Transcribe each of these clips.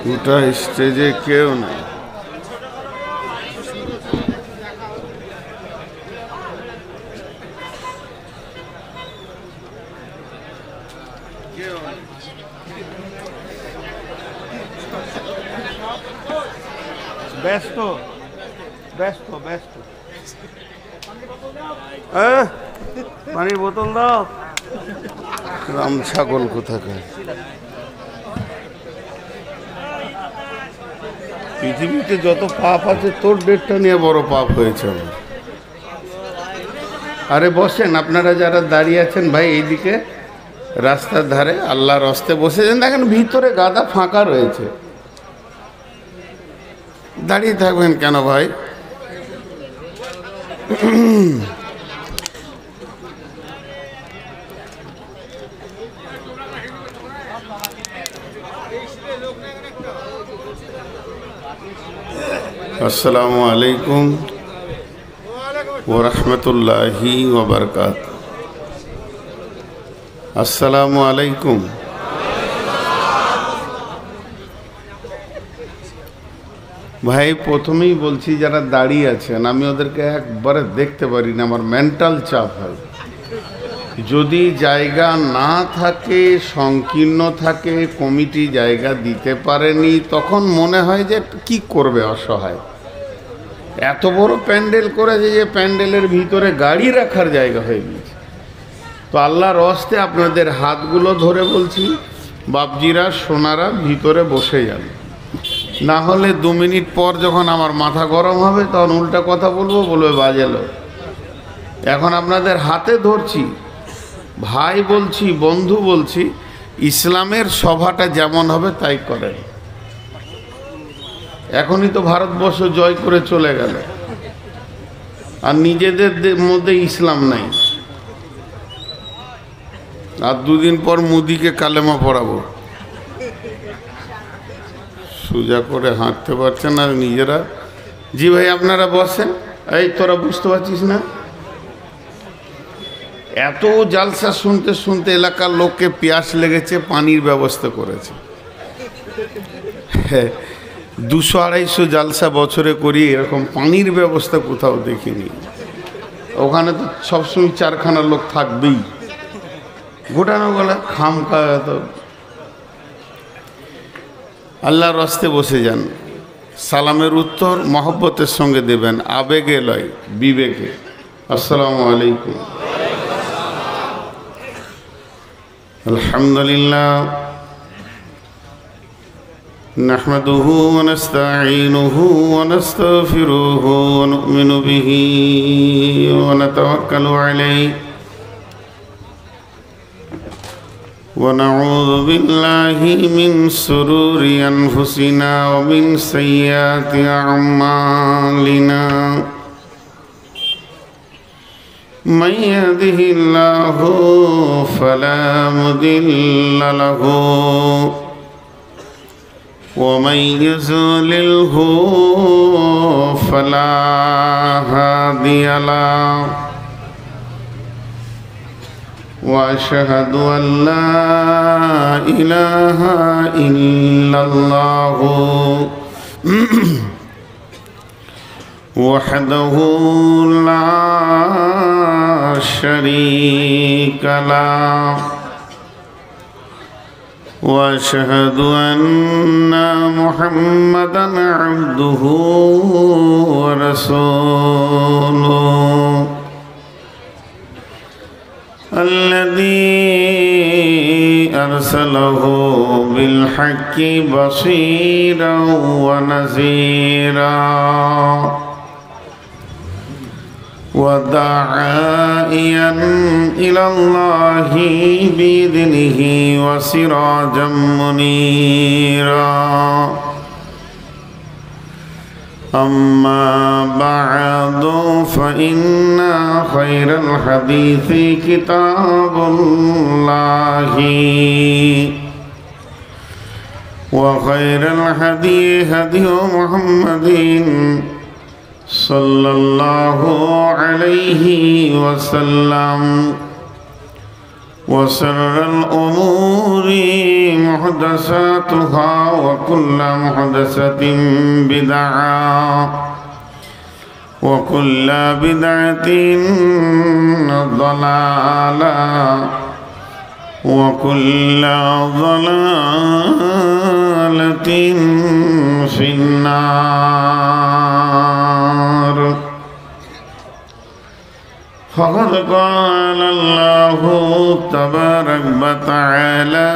গোটা স্টেজে কেউ নেই। ব্যস্ত ব্যস্ত ব্যস্ত। পানির বোতল দাও। রাম ছাগল কোথাকার। পৃথিবীতে যত পাপ আছে তোর ডেটটা নিয়ে বড় পাপ হয়েছে আমার। আরে বসেন আপনারা যারা দাঁড়িয়ে আছেন ভাই, এইদিকে রাস্তার ধারে আল্লাহর হস্তে বসে যান। দেখেন ভিতরে গাদা ফাঁকা রয়েছে, দাঁড়িয়ে থাকবেন কেন ভাই? আসসালামু আলাইকুম ওয়া রাহমাতুল্লাহি ওয়া বারাকাতুহু। আসসালামু আলাইকুম। ভাই প্রথমেই বলছি, যারা দাঁড়িয়ে আছেন আমি ওদেরকে একবারে দেখতে পারি না, আমার মেন্টাল চাপ হয়। যদি জায়গা না থাকে, সংকীর্ণ থাকে, কমিটি জায়গা দিতে পারেনি, তখন মনে হয় যে কি করবে অসহায়। এত বড় প্যান্ডেল করেছে যে প্যান্ডেলের ভিতরে গাড়ি রাখার জায়গা হয়ে গেছে। তো আল্লাহর হস্তে আপনাদের হাতগুলো ধরে বলছি, বাপজিরা সোনারা ভিতরে বসে যান, না হলে 2 মিনিট পর যখন আমার মাথা গরম হবে তখন উল্টা কথা বলবে বাজেলো। এখন আপনাদের হাতে ধরছি, ভাই বলছি, বন্ধু বলছি, ইসলামের সভাটা যেমন হবে তাই করেন। এখনই তো ভারতবর্ষ জয় করে চলে গেল, আর নিজেদের মধ্যে ইসলাম নাই। আর 2 দিন পর মোদিকে কালেমা পড়াবো। সোজা করে হাঁটতে পারছেন আর নিজেরা। জি ভাই আপনারা বসেন। এই তোরা বুঝতে পারছিস না? এত জালসা শুনতে শুনতে এলাকার লোককে পিয়াস লেগেছে, পানির ব্যবস্থা করেছে। 200-250 জালসা বছরে করি, এরকম পানির ব্যবস্থা কোথাও দেখিনি। ওখানে তো সবসময় 4খানা লোক থাকবেই, গোটানো গলা খামখা। তো আল্লাহর রাস্তে বসে যান। সালামের উত্তর মহব্বতের সঙ্গে দেবেন, আবেগে লয়, বিবেকে। আসসালামু আলাইকুম। আলহামদুলিল্লাহ নাহমাদুহু ওয়া নাস্তাঈনুহু ওয়া নাস্তাগফিরুহু ওয়া নু'মিনু বিহি ওয়া নাতাওয়াক্কালু আলাইহি ونعوذ بالله من شرور أنفسنا ومن سيئات أعمالنا من يهده الله فلا مضل له ومن يضلله فلا هادي له وأشهد أن لا إله إلا الله وحده لا شريك له وأشهد أن محمدا عبده ورسوله الذي أرسله بالحق بصيرا ونذيرا وداعيا إلى الله بإذنه وسراجا منيرا أما بعد فإن خير الحديث كتاب الله وخير الهدي هدي محمد صلى الله عليه وسلم وشر الأمور محدثاتها وكل محدثة بدعة وكل بدعة ضلالة وكل ضلالة في النار. فقد قال الله تبارك وتعالى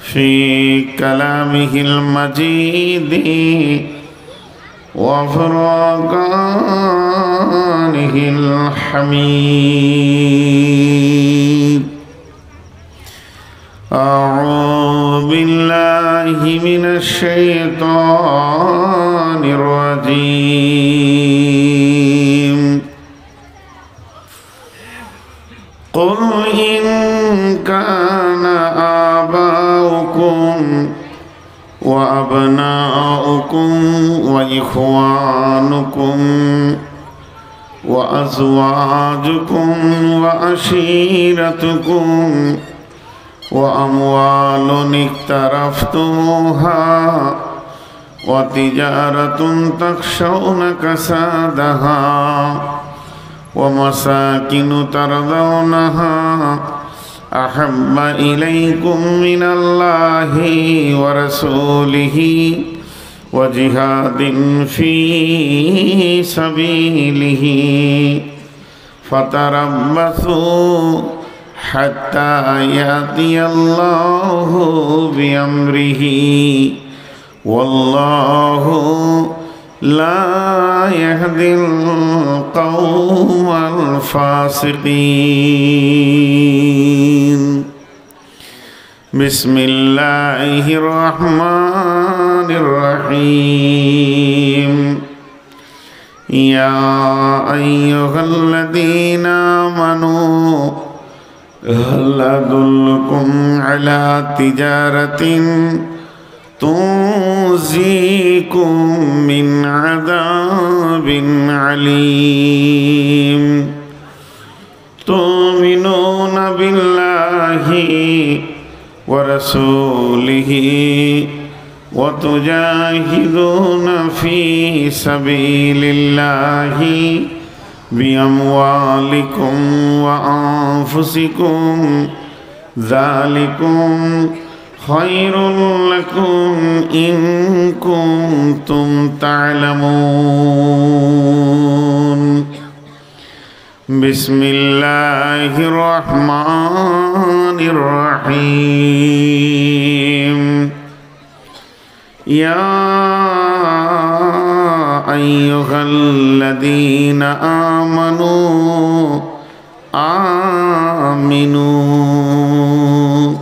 في كلامه المجيد وفرقانه الحميد. أعوذ بالله من الشيطان الرجيم. قل إن كان آباؤكم وأبناؤكم وإخوانكم وأزواجكم وعشيرتكم وأموال اقترفتموها وتجارة تخشون كسادها ومساكن ترضونها أحب إليكم من الله ورسوله وجهاد في سبيله فتربصوا حتى يأتي الله بأمره والله لا يهدي القوم الفاسقين. بسم الله الرحمن الرحيم. يا أيها الذين آمنوا هل أدلكم على تجارة تنجيكم من عذاب عليم تؤمنون بالله ورسوله وتجاهدون في سبيل الله بأموالكم وأنفسكم ذلكم خير لكم إن كنتم تعلمون. بسم الله الرحمن الرحيم. يا أيها الذين آمنوا آمنوا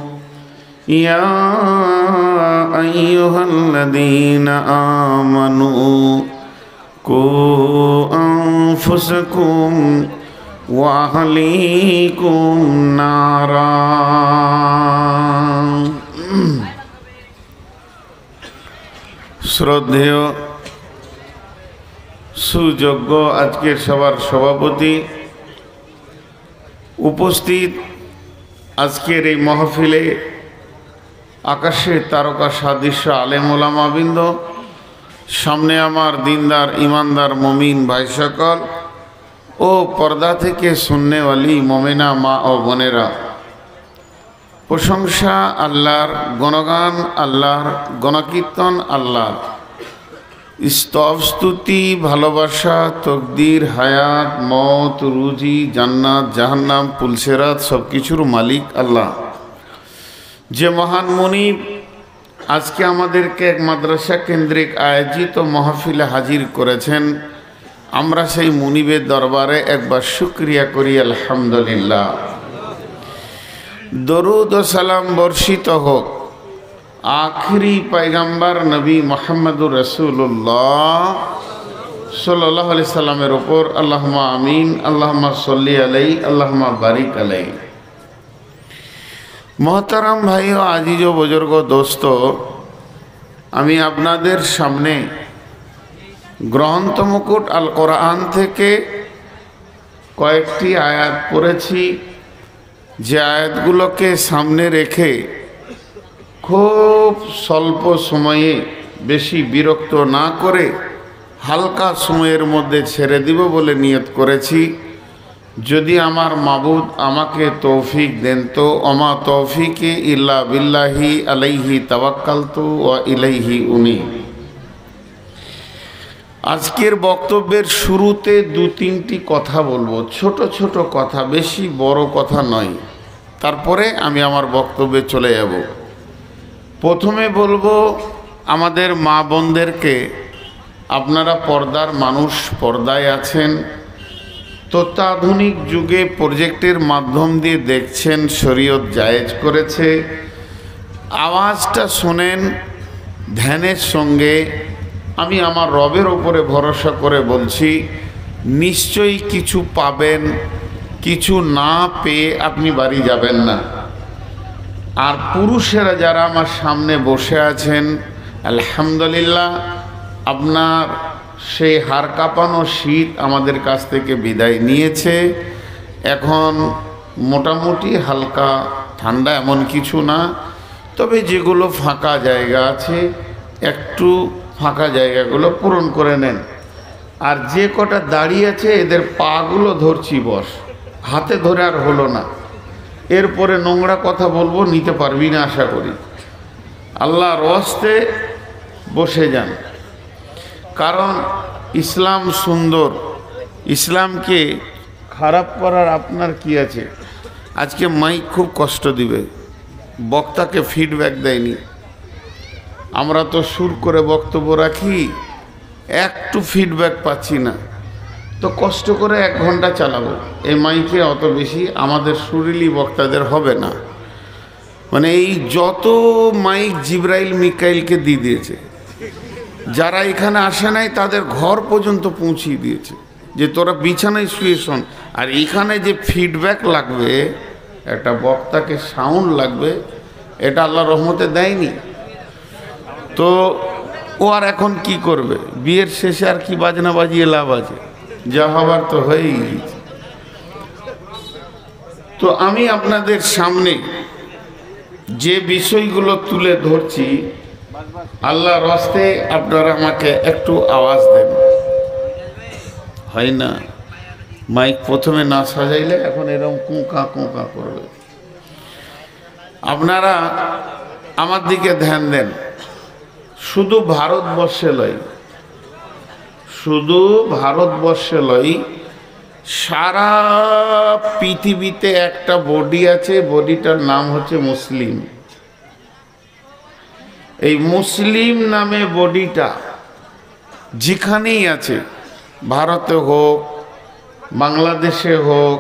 يا أيها الذين آمنوا قوا أنفسكم وأهليكم نارا. শ্রদ্ধেয় সুযোগ্য আজকের সবার সভাপতি, উপস্থিত আজকের এই মাহফিলে আকাশের তারকা সাদৃশ্য আলেম ওলামাবৃন্দ, সামনে আমার দিনদার ইমানদার মমিন ভাই সকল ও পর্দা থেকে সুন্নেওয়ালি মমিনা মা ও বোনেরা, প্রশংসা আল্লাহর, গণগান আল্লাহর, গণকীর্তন আল্লাহর, স্তব স্তুতি ভালোবাসা তকদির হায়াত মত রুজি জান্নাত জাহান্নাম পুলসেরাত সব কিছুর মালিক আল্লাহ। যে মহান মুনিব আজকে আমাদেরকে এক মাদ্রাসা কেন্দ্রিক আয়োজিত মাহফিলে হাজির করেছেন, আমরা সেই মুনিবের দরবারে একবার শুকরিয়া করি আলহামদুলিল্লাহ। দরুদ ও সালাম বর্ষিত হোক আখরি পয়গম্বর নবী মুহাম্মদুর রাসূলুল্লাহ সাল্লাল্লাহু আলাইহি সাল্লামের উপর। আল্লাহুম্মা আমিন। আল্লাহুম্মা সাল্লি আলাইহি আল্লাহুম্মা বারিক আলাইহি। মোহতারাম ভাই ও আজিজ ও বুজুর্গ দোস্ত, আমি আপনাদের সামনে গ্রন্থ মুকুট আল কোরআন থেকে কয়েকটি আয়াত পড়েছি যে আয়াতগুলোকে সামনে রেখে খুব স্বল্প সময়ে বেশি বিরক্ত না করে হালকা সময়ের মধ্যে ছেড়ে দিব বলে নিয়ত করেছি। যদি আমার মাবুদ আমাকে তৌফিক দেন তো অমা তৌফিকে ইল্লা বিল্লাহি আলাইহি তাওয়াক্কালতু ওয়া ইলাইহি উনি। আজকের বক্তব্যের শুরুতে দু তিনটি কথা বলবো, ছোট ছোট কথা, বেশি বড় কথা নয়। তারপরে আমি আমার বক্তব্যে চলে যাব। প্রথমে বলবো আমাদের মা বোনদেরকে, আপনারা পর্দার মানুষ, পর্দায় আছেন, তথ্যাধুনিক যুগে প্রজেক্টের মাধ্যম দিয়ে দেখছেন, শরীয়ত জায়েজ করেছে। আওয়াজটা শোনেন ধ্যানের সঙ্গে। আমি আমার রবের ওপরে ভরসা করে বলছি, নিশ্চয়ই কিছু পাবেন, কিছু না পেয়ে আপনি বাড়ি যাবেন না। আর পুরুষেরা যারা আমার সামনে বসে আছেন, আলহামদুলিল্লাহ, আপনার সেই হাড় কাঁপানো শীত আমাদের কাছ থেকে বিদায় নিয়েছে। এখন মোটামুটি হালকা ঠান্ডা, এমন কিছু না। তবে যেগুলো ফাঁকা জায়গা আছে, একটু ফাঁকা জায়গাগুলো পূরণ করে নেন। আর যে কটা দাঁড়িয়ে আছে এদের পাগুলো ধরছি, বস, হাতে ধরে আর হলো না। এরপরে নোংরা কথা বলবো, নিতে পারবি না আশা করি। আল্লাহর ওয়াস্তে বসে যান, কারণ ইসলাম সুন্দর। ইসলামকে খারাপ করার আপনার কি আছে? আজকে মাইক খুব কষ্ট দিবে, বক্তাকে ফিডব্যাক দেয়নি। আমরা তো সুর করে বক্তব্য রাখি, একটু ফিডব্যাক পাচ্ছি না, তো কষ্ট করে 1 ঘন্টা চালাবো। এই মাইকে অত বেশি আমাদের সুরিলি বক্তাদের হবে না। মানে এই যত মাইক জিব্রাইল মিকাইলকে দিয়ে দিয়েছে, যারা এখানে আসে নাই তাদের ঘর পর্যন্ত পৌঁছিয়ে দিয়েছে যে তোরা বিছানায় শুয়ে শোন। আর এখানে যে ফিডব্যাক লাগবে, একটা বক্তাকে সাউন্ড লাগবে, এটা আল্লাহর রহমতে দেয়নি। তো ও আর এখন কি করবে? বিয়ের শেষে আর কি বাজনা বাজিয়ে লাভ আছে? যা হবার তো হয়েই গেছে। তো আমি আপনাদের সামনে যে বিষয়গুলো তুলে ধরছি, আল্লাহর রাস্তে আপনারা আমাকে একটু আওয়াজ দেন। হয় না, মাইক প্রথমে না সাজাইলে এখন এরকম কুঁকা কুঁকা করবে। আপনারা আমার দিকে ধ্যান দেন। শুধু ভারতবর্ষে লয়, শুধু ভারতবর্ষে লয়, সারা পৃথিবীতে একটা বডি আছে, বডিটার নাম হচ্ছে মুসলিম। এই মুসলিম নামে বডিটা যেখানেই আছে, ভারতে হোক, বাংলাদেশে হোক,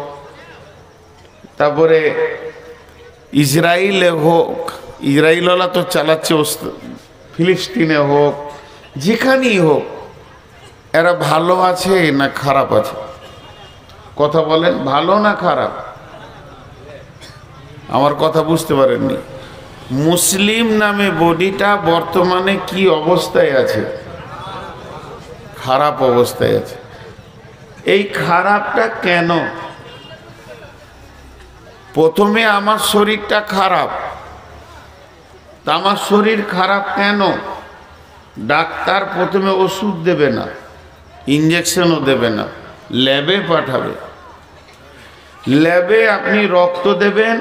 তারপরে ইসরায়েলে হোক, ইসরায়েলওয়ালা তো চালাচ্ছে, ফিলিস্তিনে হোক, যেখানেই হোক, এরা ভালো আছে না খারাপ আছে? কথা বলেন, ভালো না খারাপ? আমার কথা বুঝতে পারেননি। মুসলিম নামে বডিটা বর্তমানে কি অবস্থায় আছে? খারাপ অবস্থায় আছে। এই খারাপটা কেন? প্রথমে আমার শরীরটা খারাপ, তা আমার শরীর খারাপ কেন? ডাক্তার প্রথমে ওষুধ দেবে না, ইঞ্জেকশনও দেবে না, ল্যাবে পাঠাবে। ল্যাবে আপনি রক্ত দেবেন,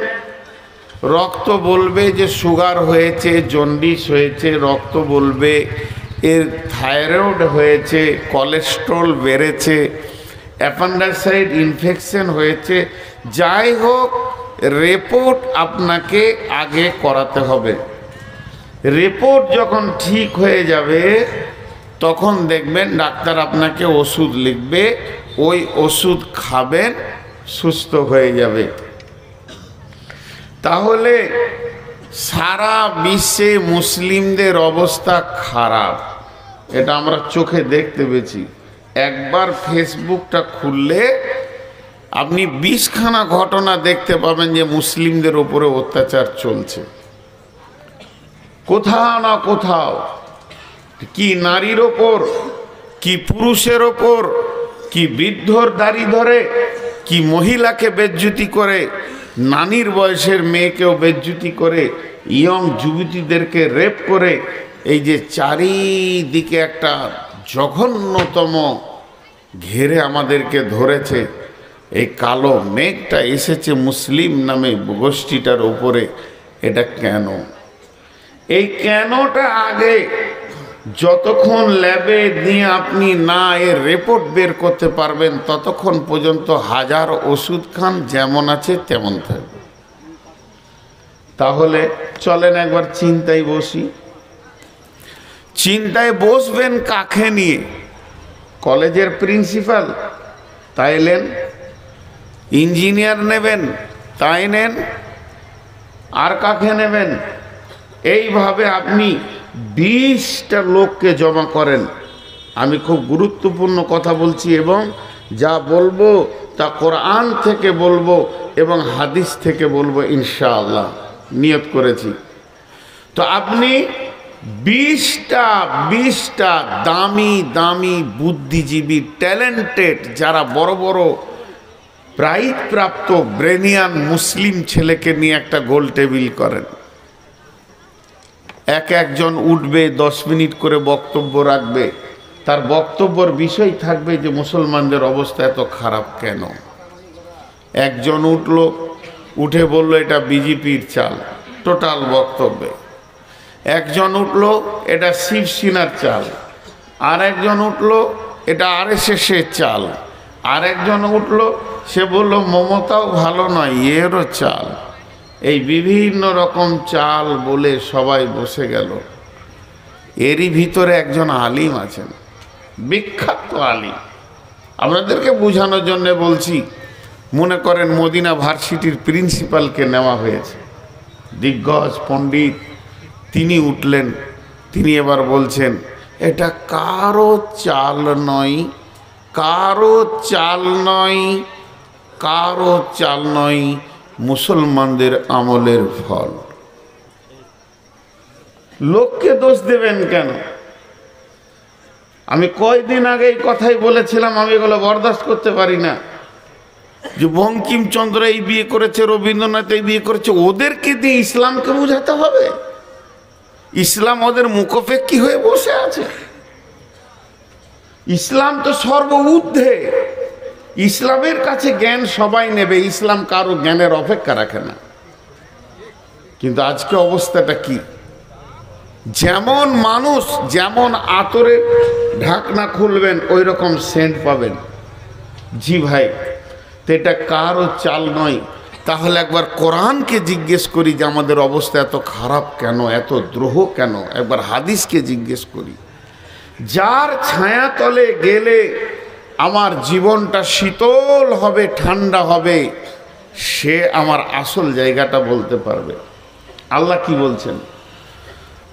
রক্ত বলবে যে সুগার হয়েছে, জন্ডিস হয়েছে, রক্ত বলবে এর থাইরয়েড হয়েছে, কোলেস্ট্রল বেড়েছে, অ্যাপেন্ডিসাইড ইনফেকশন হয়েছে। যাই হোক, রিপোর্ট আপনাকে আগে করাতে হবে। রিপোর্ট যখন ঠিক হয়ে যাবে, তখন দেখবেন ডাক্তার আপনাকে ওষুধ লিখবে, ওই ওষুধ খাবেন, সুস্থ হয়ে যাবে। তাহলে সারা বিশ্বে মুসলিমদের অবস্থা খারাপ, এটা আমরা চোখে দেখতে পেয়েছি। একবার ফেসবুকটা খুললে আপনি 20খানা ঘটনা দেখতে পাবেন যে মুসলিমদের উপরে অত্যাচার চলছে। কোথাও না কোথাও, কি নারীর ওপর, কি পুরুষের ওপর, কি বৃদ্ধর দাড়ি ধরে, কি মহিলাকে বেজ্জতি করে, নানির বয়সের মেয়েকেও বেজ্জুতি করে, ইয়ং যুবতীদেরকে রেপ করে, এই যে চারিদিকে একটা জঘন্যতম ঘেরে আমাদেরকে ধরেছে, এই কালো মেঘটা এসেছে মুসলিম নামে গোষ্ঠীটার উপরে। এটা কেন? এই কেনটা আগে যতক্ষণ ল্যাবে দিয়ে আপনি না এর রিপোর্ট বের করতে পারবেন, ততক্ষণ পর্যন্ত হাজার ওষুধ খান, যেমন আছে তেমন থাকবে। তাহলে চলেন একবার চিন্তায় বসি। চিন্তায় বসবেন কাকে নিয়ে? কলেজের প্রিন্সিপাল তাই নেন, ইঞ্জিনিয়ার নেবেন তাই নেন, আর কাকে নেবেন? এইভাবে আপনি 20টা লোককে জমা করেন। আমি খুব গুরুত্বপূর্ণ কথা বলছি এবং যা বলবো তা কোরআন থেকে বলবো এবং হাদিস থেকে বলবো ইনশাআল্লাহ, নিয়ত করেছি। তো আপনি 20টা দামি দামি বুদ্ধিজীবী, ট্যালেন্টেড, যারা বড় বড় প্রাইজ প্রাপ্ত ব্রেনিয়ান মুসলিম ছেলেকে নিয়ে একটা গোল টেবিল করেন। একজন উঠবে, 10 মিনিট করে বক্তব্য রাখবে। তার বক্তব্যের বিষয় থাকবে যে মুসলমানদের অবস্থা এত খারাপ কেন। একজন উঠল, উঠে বলল এটা বিজেপির চাল, টোটাল বক্তব্যে। একজন উঠল, এটা শিবসেনার চাল। আর একজন উঠল, এটা আরএসএসের চাল। আর একজন উঠল, সে বলল মমতাও ভালো নয়, এরও চাল। এই বিভিন্ন রকম চাল বলে সবাই বসে গেল। এরই ভিতরে একজন আলিম আছেন, বিখ্যাত আলিম। আপনাদেরকে বোঝানোর জন্য বলছি। মনে করেন মদিনা ভার্সিটির প্রিন্সিপালকে নেওয়া হয়েছে, দিগ্গজ পণ্ডিত। তিনি উঠলেন, তিনি এবার বলছেন এটা কারো চাল নয়, কারো চাল নয়, কারো চাল নয়, মুসলমানদের আমলের ফল। লোককে দোষ দেবেন কেন? আমি কয়দিন আগে এই কথাই বলেছিলাম, আমি এগুলো বরদাস্ত করতে পারি না। যে বঙ্কিমচন্দ্র এই বিয়ে করেছে, রবীন্দ্রনাথ এই বিয়ে করেছে, ওদেরকে দিয়ে ইসলামকে বোঝাতে হবে? ইসলাম ওদের মুখোপেক্ষী হয়ে বসে আছে? ইসলাম তো সর্ব ঊর্ধ্বে। ইসলামের কাছে জ্ঞান সবাই নেবে, ইসলাম কারো জ্ঞানের অপেক্ষা রাখে না। কিন্তু আজকে অবস্থাটা কি? যেমন মানুষ, যেমন আতরের ঢাকনা খুলবেন ওই রকম সেন্ট পাবেন। জি ভাই, তো এটা কারো চাল নয়। তাহলে একবার কোরআনকে জিজ্ঞেস করি যে আমাদের অবস্থা এত খারাপ কেন, এত দ্রোহ কেন? একবার হাদিসকে জিজ্ঞেস করি। যার ছায়াতলে গেলে আমার জীবনটা শীতল হবে, ঠান্ডা হবে, সে আমার আসল জায়গাটা বলতে পারবে। আল্লাহ কি বলছেন?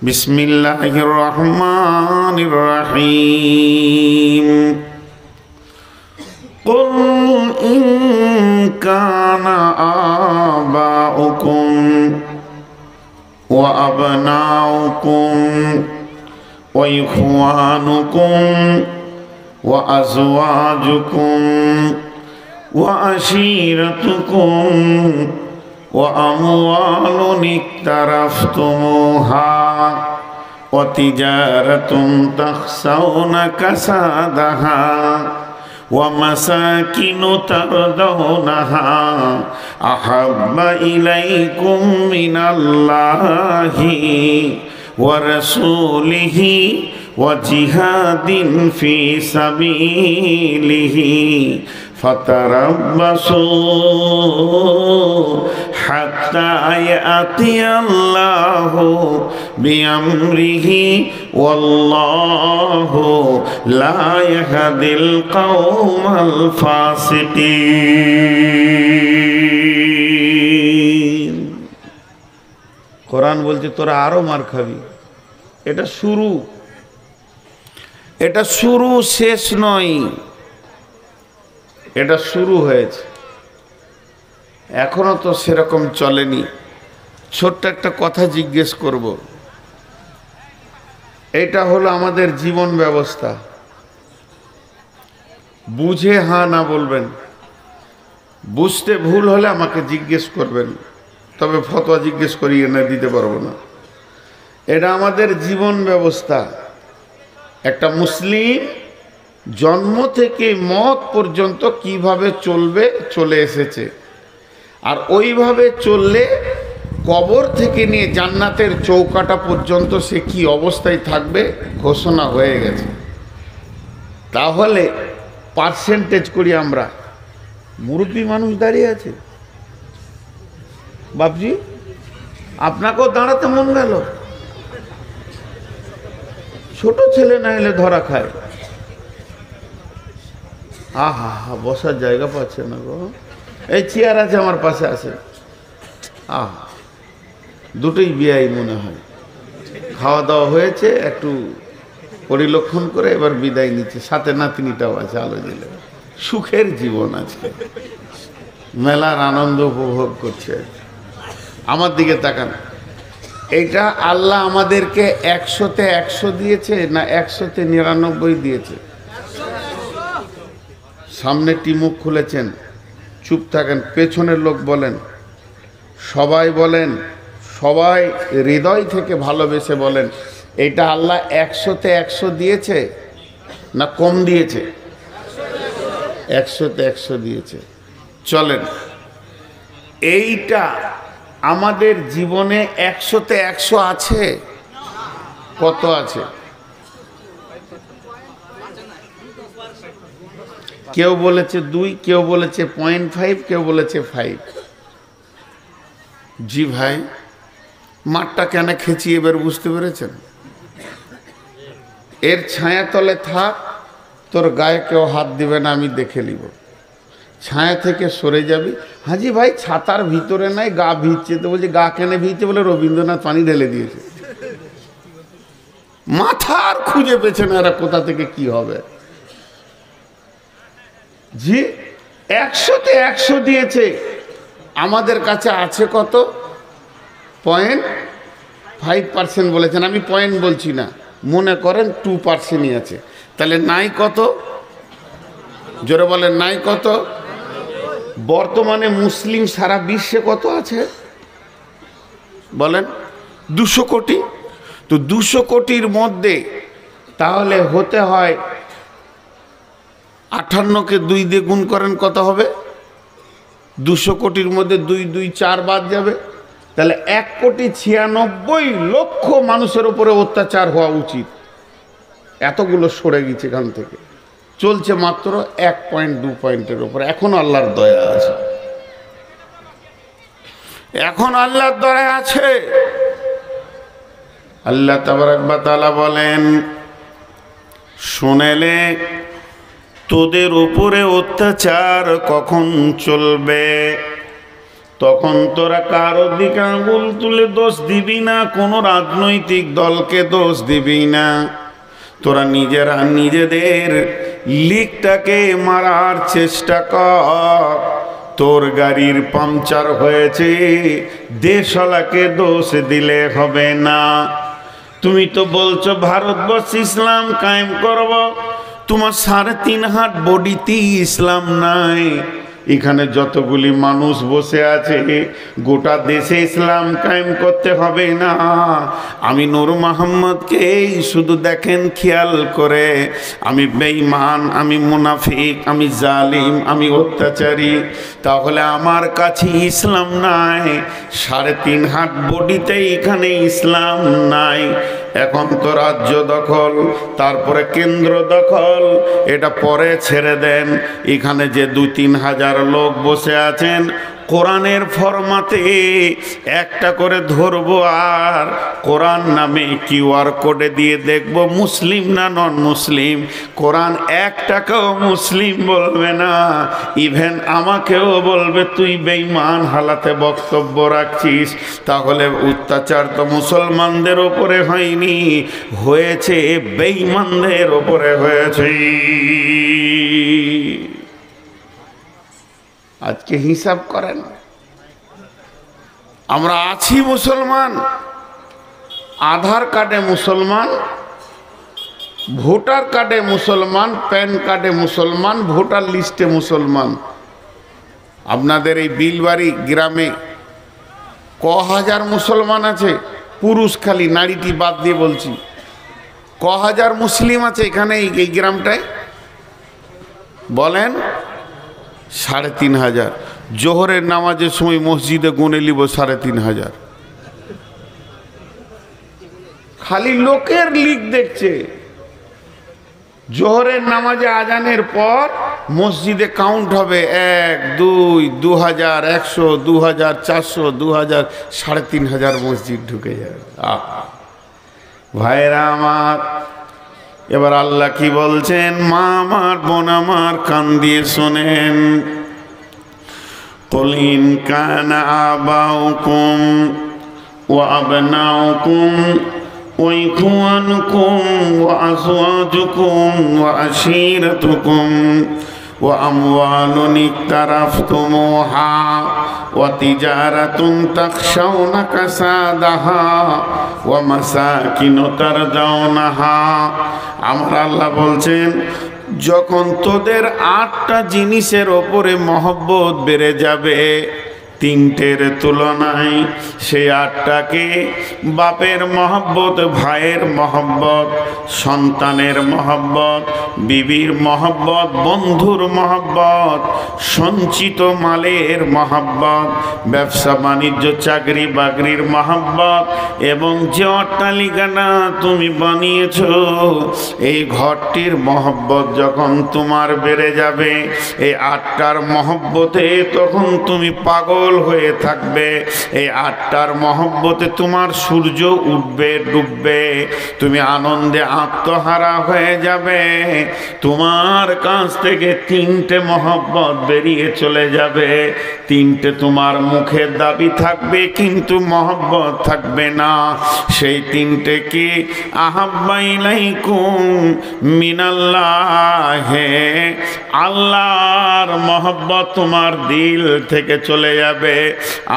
বিসমিল্লাহির রহমানির রহিম। কুল ইন কানা আবাউকুম ওয়া আবনাউকুম ওয়া ইখওয়ানুকুম ওয়া আজওয়াজুকুম ওয়া আশীরাতুকুম ওয়া আমওয়ালুন ইকতারাফতুমুহা ওয়া তিজারাতুন তাখশাউনা কাসাদাহা ওয়া মাসাকিনু তারদাউনাহা আহাব্বা ইলাইকুম মিনাল্লাহি ওয়া রাসূলিহি ওয়া জিহাদিন ফি সাবিলিহি ফাতারাব্বাসু হাত্তা ইয়াতিয়াল্লাহু বিআমরিহি ওয়াল্লাহু লা ইয়াহদিল কওমাল ফাসিকিন। কোরআন বলছে তোরা আরো মার খাবি। এটা শুরু, এটা শুরু, শেষ নয়। এটা শুরু হয়েছে, এখনো তো সেরকম চলেনি। ছোট্ট একটা কথা জিজ্ঞেস করব। এটা হলো আমাদের জীবন ব্যবস্থা। বুঝে হ্যাঁ না বলবেন। বুঝতে ভুল হলে আমাকে জিজ্ঞেস করবেন, তবে ফতোয়া জিজ্ঞেস করি এনে দিতে পারবো না। এটা আমাদের জীবন ব্যবস্থা। একটা মুসলিম জন্ম থেকে মত পর্যন্ত কিভাবে চলবে চলে এসেছে, আর ওইভাবে চললে কবর থেকে নিয়ে জান্নাতের চৌকাটা পর্যন্ত সে কি অবস্থায় থাকবে ঘোষণা হয়ে গেছে। তাহলে পার্সেন্টেজ করি আমরা, মুরব্বী মানুষ দাঁড়িয়ে আছে, বাপজি আপনাকেও দাঁড়াতে মন গেল, ছোট ছেলে না এলে ধরা খায়। আহা হা, বসার জায়গা পাচ্ছে না গো। এই চেয়ার আছে আমার পাশে আছে। আহা, দুটোই বিয়াই মনে হয়। খাওয়া দাওয়া হয়েছে, একটু পরিলক্ষণ করে এবার বিদায় নিচ্ছে, সাথে নাতনিটাও আছে আলো দিলে। সুখের জীবন আজকে, মেলার আনন্দ উপভোগ করছে। আমার দিকে তাকান, এইটা আল্লাহ আমাদেরকে 100-তে 100 দিয়েছে না 100-তে 99 দিয়েছে? সামনেটি মুখ খুলেছেন, চুপ থাকেন, পেছনের লোক বলেন, সবাই বলেন, সবাই হৃদয় থেকে ভালোবেসে বলেন, এটা আল্লাহ 100-তে 100 দিয়েছে না কম দিয়েছে? 100-তে 100 দিয়েছে। চলেন, এইটা আমাদের জীবনে 100-তে 100 আছে? কত আছে? কেউ বলেছে 2, কেউ বলেছে 0.5, কেউ বলেছে 5। জি ভাই, মাঠটা কেন খেঁচি এবার বুঝতে পেরেছেন? এর ছায়া তলে থাক, তোর গায়ে কেউ হাত দিবে না, আমি দেখে নিব। ছায়া থেকে সরে যাবি। হাজি ভাই ছাতার ভিতরে নাই, গা ভিজছে। তো বলছে গা কেন ভিজছে? বলে রবীন্দ্রনাথ পানি ঢেলে দিয়েছে। মাথার খুঁজে পেছে না এরা কোথা থেকে কি হবে। জি, 100-তে 100 দিয়েছে, আমাদের কাছে আছে কত? 0.5% বলেছেন, আমি পয়েন্ট বলছি না, মনে করেন 2%ই আছে। তাহলে নাই কত? জোরে বলেন, নাই কত? বর্তমানে মুসলিম সারা বিশ্বে কত আছে বলেন? 200 কোটি। তো 200 কোটির মধ্যে তাহলে হতে হয় 58কে 2 দিয়ে গুণ করেন, কত হবে? 200 কোটির মধ্যে 2 2 4 বাদ যাবে। তাহলে 1,96,00,000 মানুষের উপরে অত্যাচার হওয়া উচিত। এতগুলো সরে গেছে এখান থেকে, চলছে মাত্র 1.2 পয়েন্টের উপরে। এখন আল্লাহর দয়া আছে, এখন আল্লাহর দয়া আছে। আল্লাহ তাবারক ওয়া তাআলা বলেন, শুনেলে তোদের উপরে অত্যাচার কখন চলবে, তখন তোরা কারোর দিকে আঙুল তুলে দোষ দিবি না, কোনো রাজনৈতিক দলকে দোষ দিবি না। তোরা নিজেরা নিজেদের লিকটাকে মারার চেষ্টা কর। তোর গাড়ির পাংচার হয়েছে, দেশওয়ালাকে দোষ দিলে হবে না। তুমি তো বলছো ভারতবর্ষে ইসলাম কায়েম করব, তোমার 3.5 হাত বডিতেই ইসলাম নাই। এখানে যতগুলি মানুষ বসে আছে, গোটা দেশে ইসলাম কায়েম করতে হবে না। আমি নূর মোহাম্মদকে শুধু দেখেন খেয়াল করে, আমি বেঈমান, আমি মুনাফিক, আমি জালিম, আমি অত্যাচারী, তাহলে আমার কাছে ইসলাম নাই। 3.5 হাত বডিতে এখানে ইসলাম নাই। এখন তো রাজ্য দখল, তারপরে কেন্দ্র দখল, এটা পরে ছেড়ে দেন। এখানে যে 2-3 হাজার লোক বসে আছেন, কোরআনের ফরমাতে একটা করে ধরবো, আর কোরআন নামে QR কোডে দিয়ে দেখবো মুসলিম না নন মুসলিম। কোরআন একটাকেও মুসলিম বলবে না, ইভেন আমাকেও বলবে তুই বেঈমান হালাতে বক্তব্য রাখছিস। তাহলে অত্যাচার তো মুসলমানদের ওপরে হয়নি, হয়েছে বেঈমানদের ওপরে হয়েছে। আজকে হিসাব করেন, আমরা আছি মুসলমান, আধার কার্ডে মুসলমান, ভোটার কার্ডে মুসলমান, প্যান কার্ডে মুসলমান, ভোটার লিস্টে মুসলমান। আপনাদের এই বিলবাড়ি গ্রামে ক হাজার মুসলমান আছে? পুরুষ খালি, নারীটি বাদ দিয়ে বলছি। ক হাজার মুসলিম আছে এখানে এই গ্রামটায়? বলেন। ৩,৫০০। জোহরের নামাজের সময় মসজিদে গুনে নিব ৩,৫০০। খালি লোকের লিক দেখছে। জোহরের নামাজে আজানের পর মসজিদে কাউন্ট হবে ১, ২, ২,০০০, ১০০, ২,০০০, ৪০০, ২,০০০, ৩,৫০০ মসজিদ ঢুকে যাবে। ভাইরা আমার, এবার আল্লাহ কি বলছেন? মা আমার, বোন আমার, কান দিয়ে শোনেন। কুল ইন কানা আবাউকুম ওয়া আবনাউকুম ওয়া ইখওয়ানুকুম ওয়া আযওয়াজুকুম ওয়া আশীরাতুকুম ওয়া আমওয়ালুন ইকতারাফতুমুহা ওয়া তিজারাতুন তাখশাউনা কাসাদাহা ওয়া মাসাকিনু তারদাউনাহা। আমার আল্লাহ বলছেন, যখন তোদের ৮টা জিনিসের ওপরে মহব্বত বেড়ে যাবে ৩টের তুলনায়, সেই ৮টাকে বাপের মহব্বত, ভাইয়ের মহব্বত, সন্তানের মহব্বত, বিবির মহব্বত, বন্ধুর মহব্বত, সঞ্চিত মালের মহব্বত, ব্যবসা বাণিজ্য চাকরি বাকরির মহব্বত, এবং যে অট্টালিকাটা তুমি বানিয়েছ এই ঘরটির মহব্বত যখন তোমার বেড়ে যাবে, এই ৮টার মহব্বতে তখন তুমি পাগল হয়ে থাকবে। এই ৮টার মহব্বতে তোমার সূর্য উঠবে ডুববে, তুমি আনন্দে আত্মহারা হয়ে যাবে। তোমার কাছ থেকে ৩টে মহব্বত বেরিয়ে চলে যাবে। ৩টে তোমার মুখের দাবি থাকবে কিন্তু মহব্বত থাকবে না। সেই ৩টে কি? আহাব্বা ইলাইকুম মিনাল্লাহে, আল্লাহর মহব্বত তোমার দিল থেকে চলে যাবে।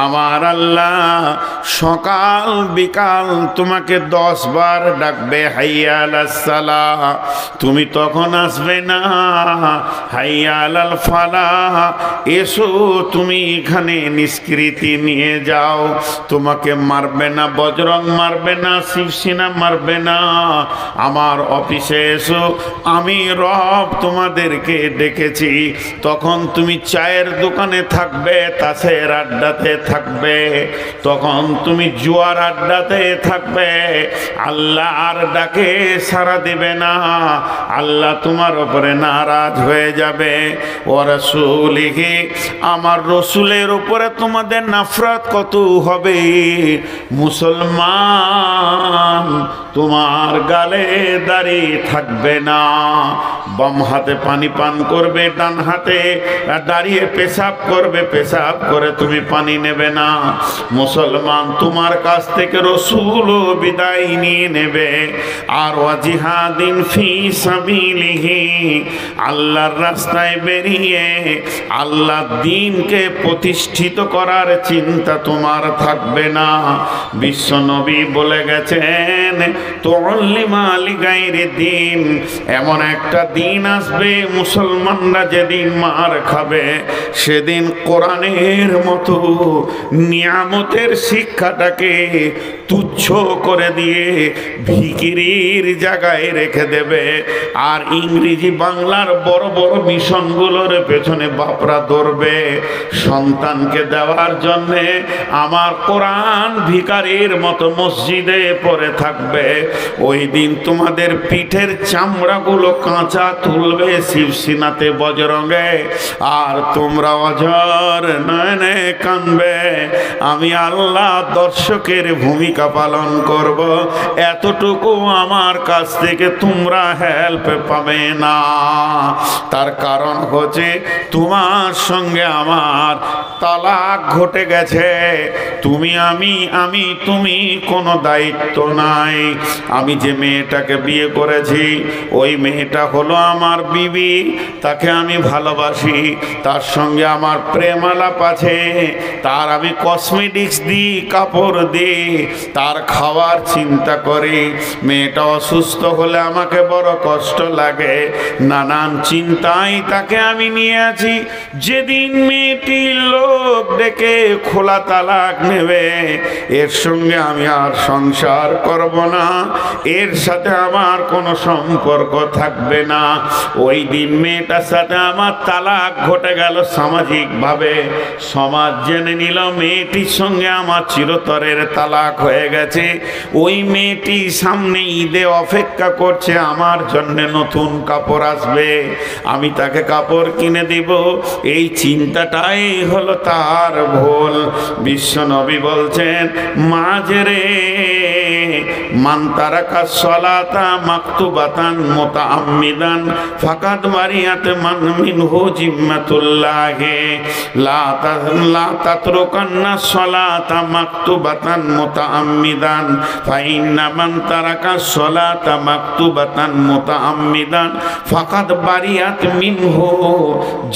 আমার আল্লাহ সকাল বিকাল তোমাকে ১০ বার ডাকবে, হাইয়া আলাস সালাহ, তুমি তখন আসবে না। হাইয়া আলাল ফালাহ, এসো তুমি এখানে নিষ্কৃতি নিয়ে যাও। তোমাকে মারবে না, বজরং মারবে না, শিবসেনা মারবে না। আমার অফিসে এসো, আমি রব তোমাদেরকে ডেকেছি। তখন তুমি চায়ের দোকানে থাকবে, তাসের আড্ডাতে থাকবে, তখন তুমি জুয়ার আড্ডাতে থাকবে। আল্লাহর ডাকে সাড়া দেবে না, আল্লাহ তোমার উপরে নারাজ হয়ে যাবে। ও রাসূলিহি, আমার রসুলের উপরে তোমাদের নাফরত কত হবে। মুসলমান, তোমার গালে দাড়ি থাকবে না, বাম হাতে পানি পান করবে, ডান হাতে দাঁড়িয়ে পেশাব করবে, পেশাব করে তুমি পানি নেবে না। মুসলমান, তোমার কাছ থেকে রসুলও বিদায় নিয়ে নেবে। আর ওয়াজিহাদিন ফি সাবিলিহি, আল্লাহর রাস্তায় বেরিয়ে আল্লাহ দ্বীনকে প্রতিষ্ঠিত করার চিন্তা তোমার থাকবে না। বিশ্ব নবী বলে গেছেন, তুআল্লিমা লিগাইরি দ্বীন, এমন একটা দিন আসবে মুসলমানরা যেদিন মার খাবে, সেদিন কোরআনের মতো নিয়ামতের শিক্ষাটাকে তুচ্ছ করে দিয়ে ভিকিরির জায়গায় রেখে দেবে। আর ইংরেজি বাংলার বড় বড় মিশনগুলোর পেছনে বাপরা দৌড়বে সন্তানকে দেওয়ার জন্যে। আমার কোরআন ভিখারির মতো মসজিদে পড়ে থাকবে। ওই দিন তোমাদের পিঠের চামড়াগুলো কাঁচা তুলবে শিবসেনাতে বজরঙ্গে, আর তোমরা অঝর নয়নে কানবে। আমি আল্লাহ দর্শকের ভূমিকা পালন করব, এতটুকু আমার কাছ থেকে তোমরা হেল্প পাবে না। তার কারণ হচ্ছে তোমার সঙ্গে আমার তালাক ঘটে গেছে, তুমি আমি তুমি কোনো দায়িত্ব নাই। আমি যে মেয়েটাকে বিয়ে করেছি ওই মেয়েটা হলো আমার বিবি, তাকে আমি ভালোবাসি, তার সঙ্গে আমার প্রেম আলাপ আছে, তার আমি কসমেটিক্স দিই, কাপড় দিই, তার খাওয়ার চিন্তা করি। মেয়েটা অসুস্থ হলে আমাকে বড় কষ্ট লাগে, নানান চিন্তায় তাকে আমি নিয়ে আছি। যেদিন মেয়েটি লোক ডেকে খোলা তালাক নেবে, এর সঙ্গে আমি আর সংসার করব না, এর সাথে আমার কোনো সম্পর্ক থাকবে না, ওই দিন মেয়েটার সাথে আমার তালাক ঘটে গেল। সামাজিকভাবে সমাজ জেনে নিল মেয়েটির সঙ্গে আমার চিরতরের তালাক হয়ে গেছে। ওই মেয়েটি সামনে ঈদে অপেক্ষা করছে, আমার জন্য নতুন কাপড় আসবে, আমি তাকে কাপড় কিনে দিব। এই চিন্তাটাই হলো তার ভুল। বিশ্বনবী বলছেন, মাজরে মান তারাকা সলাতা মাকতুবাতান মুতাআম্মিদান ফাকাদ বারিয়াত মান মিনহু জিম্মাতুল্লাহি লা তাতরুকান্না সলাতা মাকতুবাতান মুতাআম্মিদান ফাইন্না মান তারাকা সলাতা মাকতুবাতান মুতাআম্মিদান ফাকাদ বারিয়াত মিনহু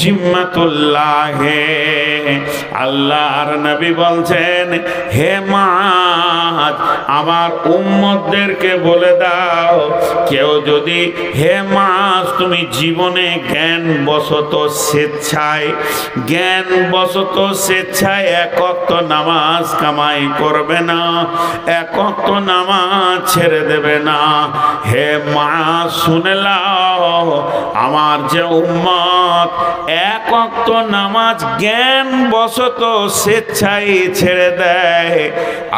জিম্মাতুল্লাহি। আল্লাহর নবী বলছেন, হে মাজ, আমার উম্মতদেরকে বলে দাও, কেউ যদি, হে মাজ, তুমি জীবনে জ্ঞান বশত স্বেচ্ছায় এক ওয়াক্ত নামাজ কামাই করবে না, এক ওয়াক্ত নামাজ ছেড়ে দেবে না। হে মাজ, শুনে নাও, আমার যে উম্মত এক ওয়াক্ত নামাজ জ্ঞান বশত স্বেচ্ছায় ছেড়ে দেয়,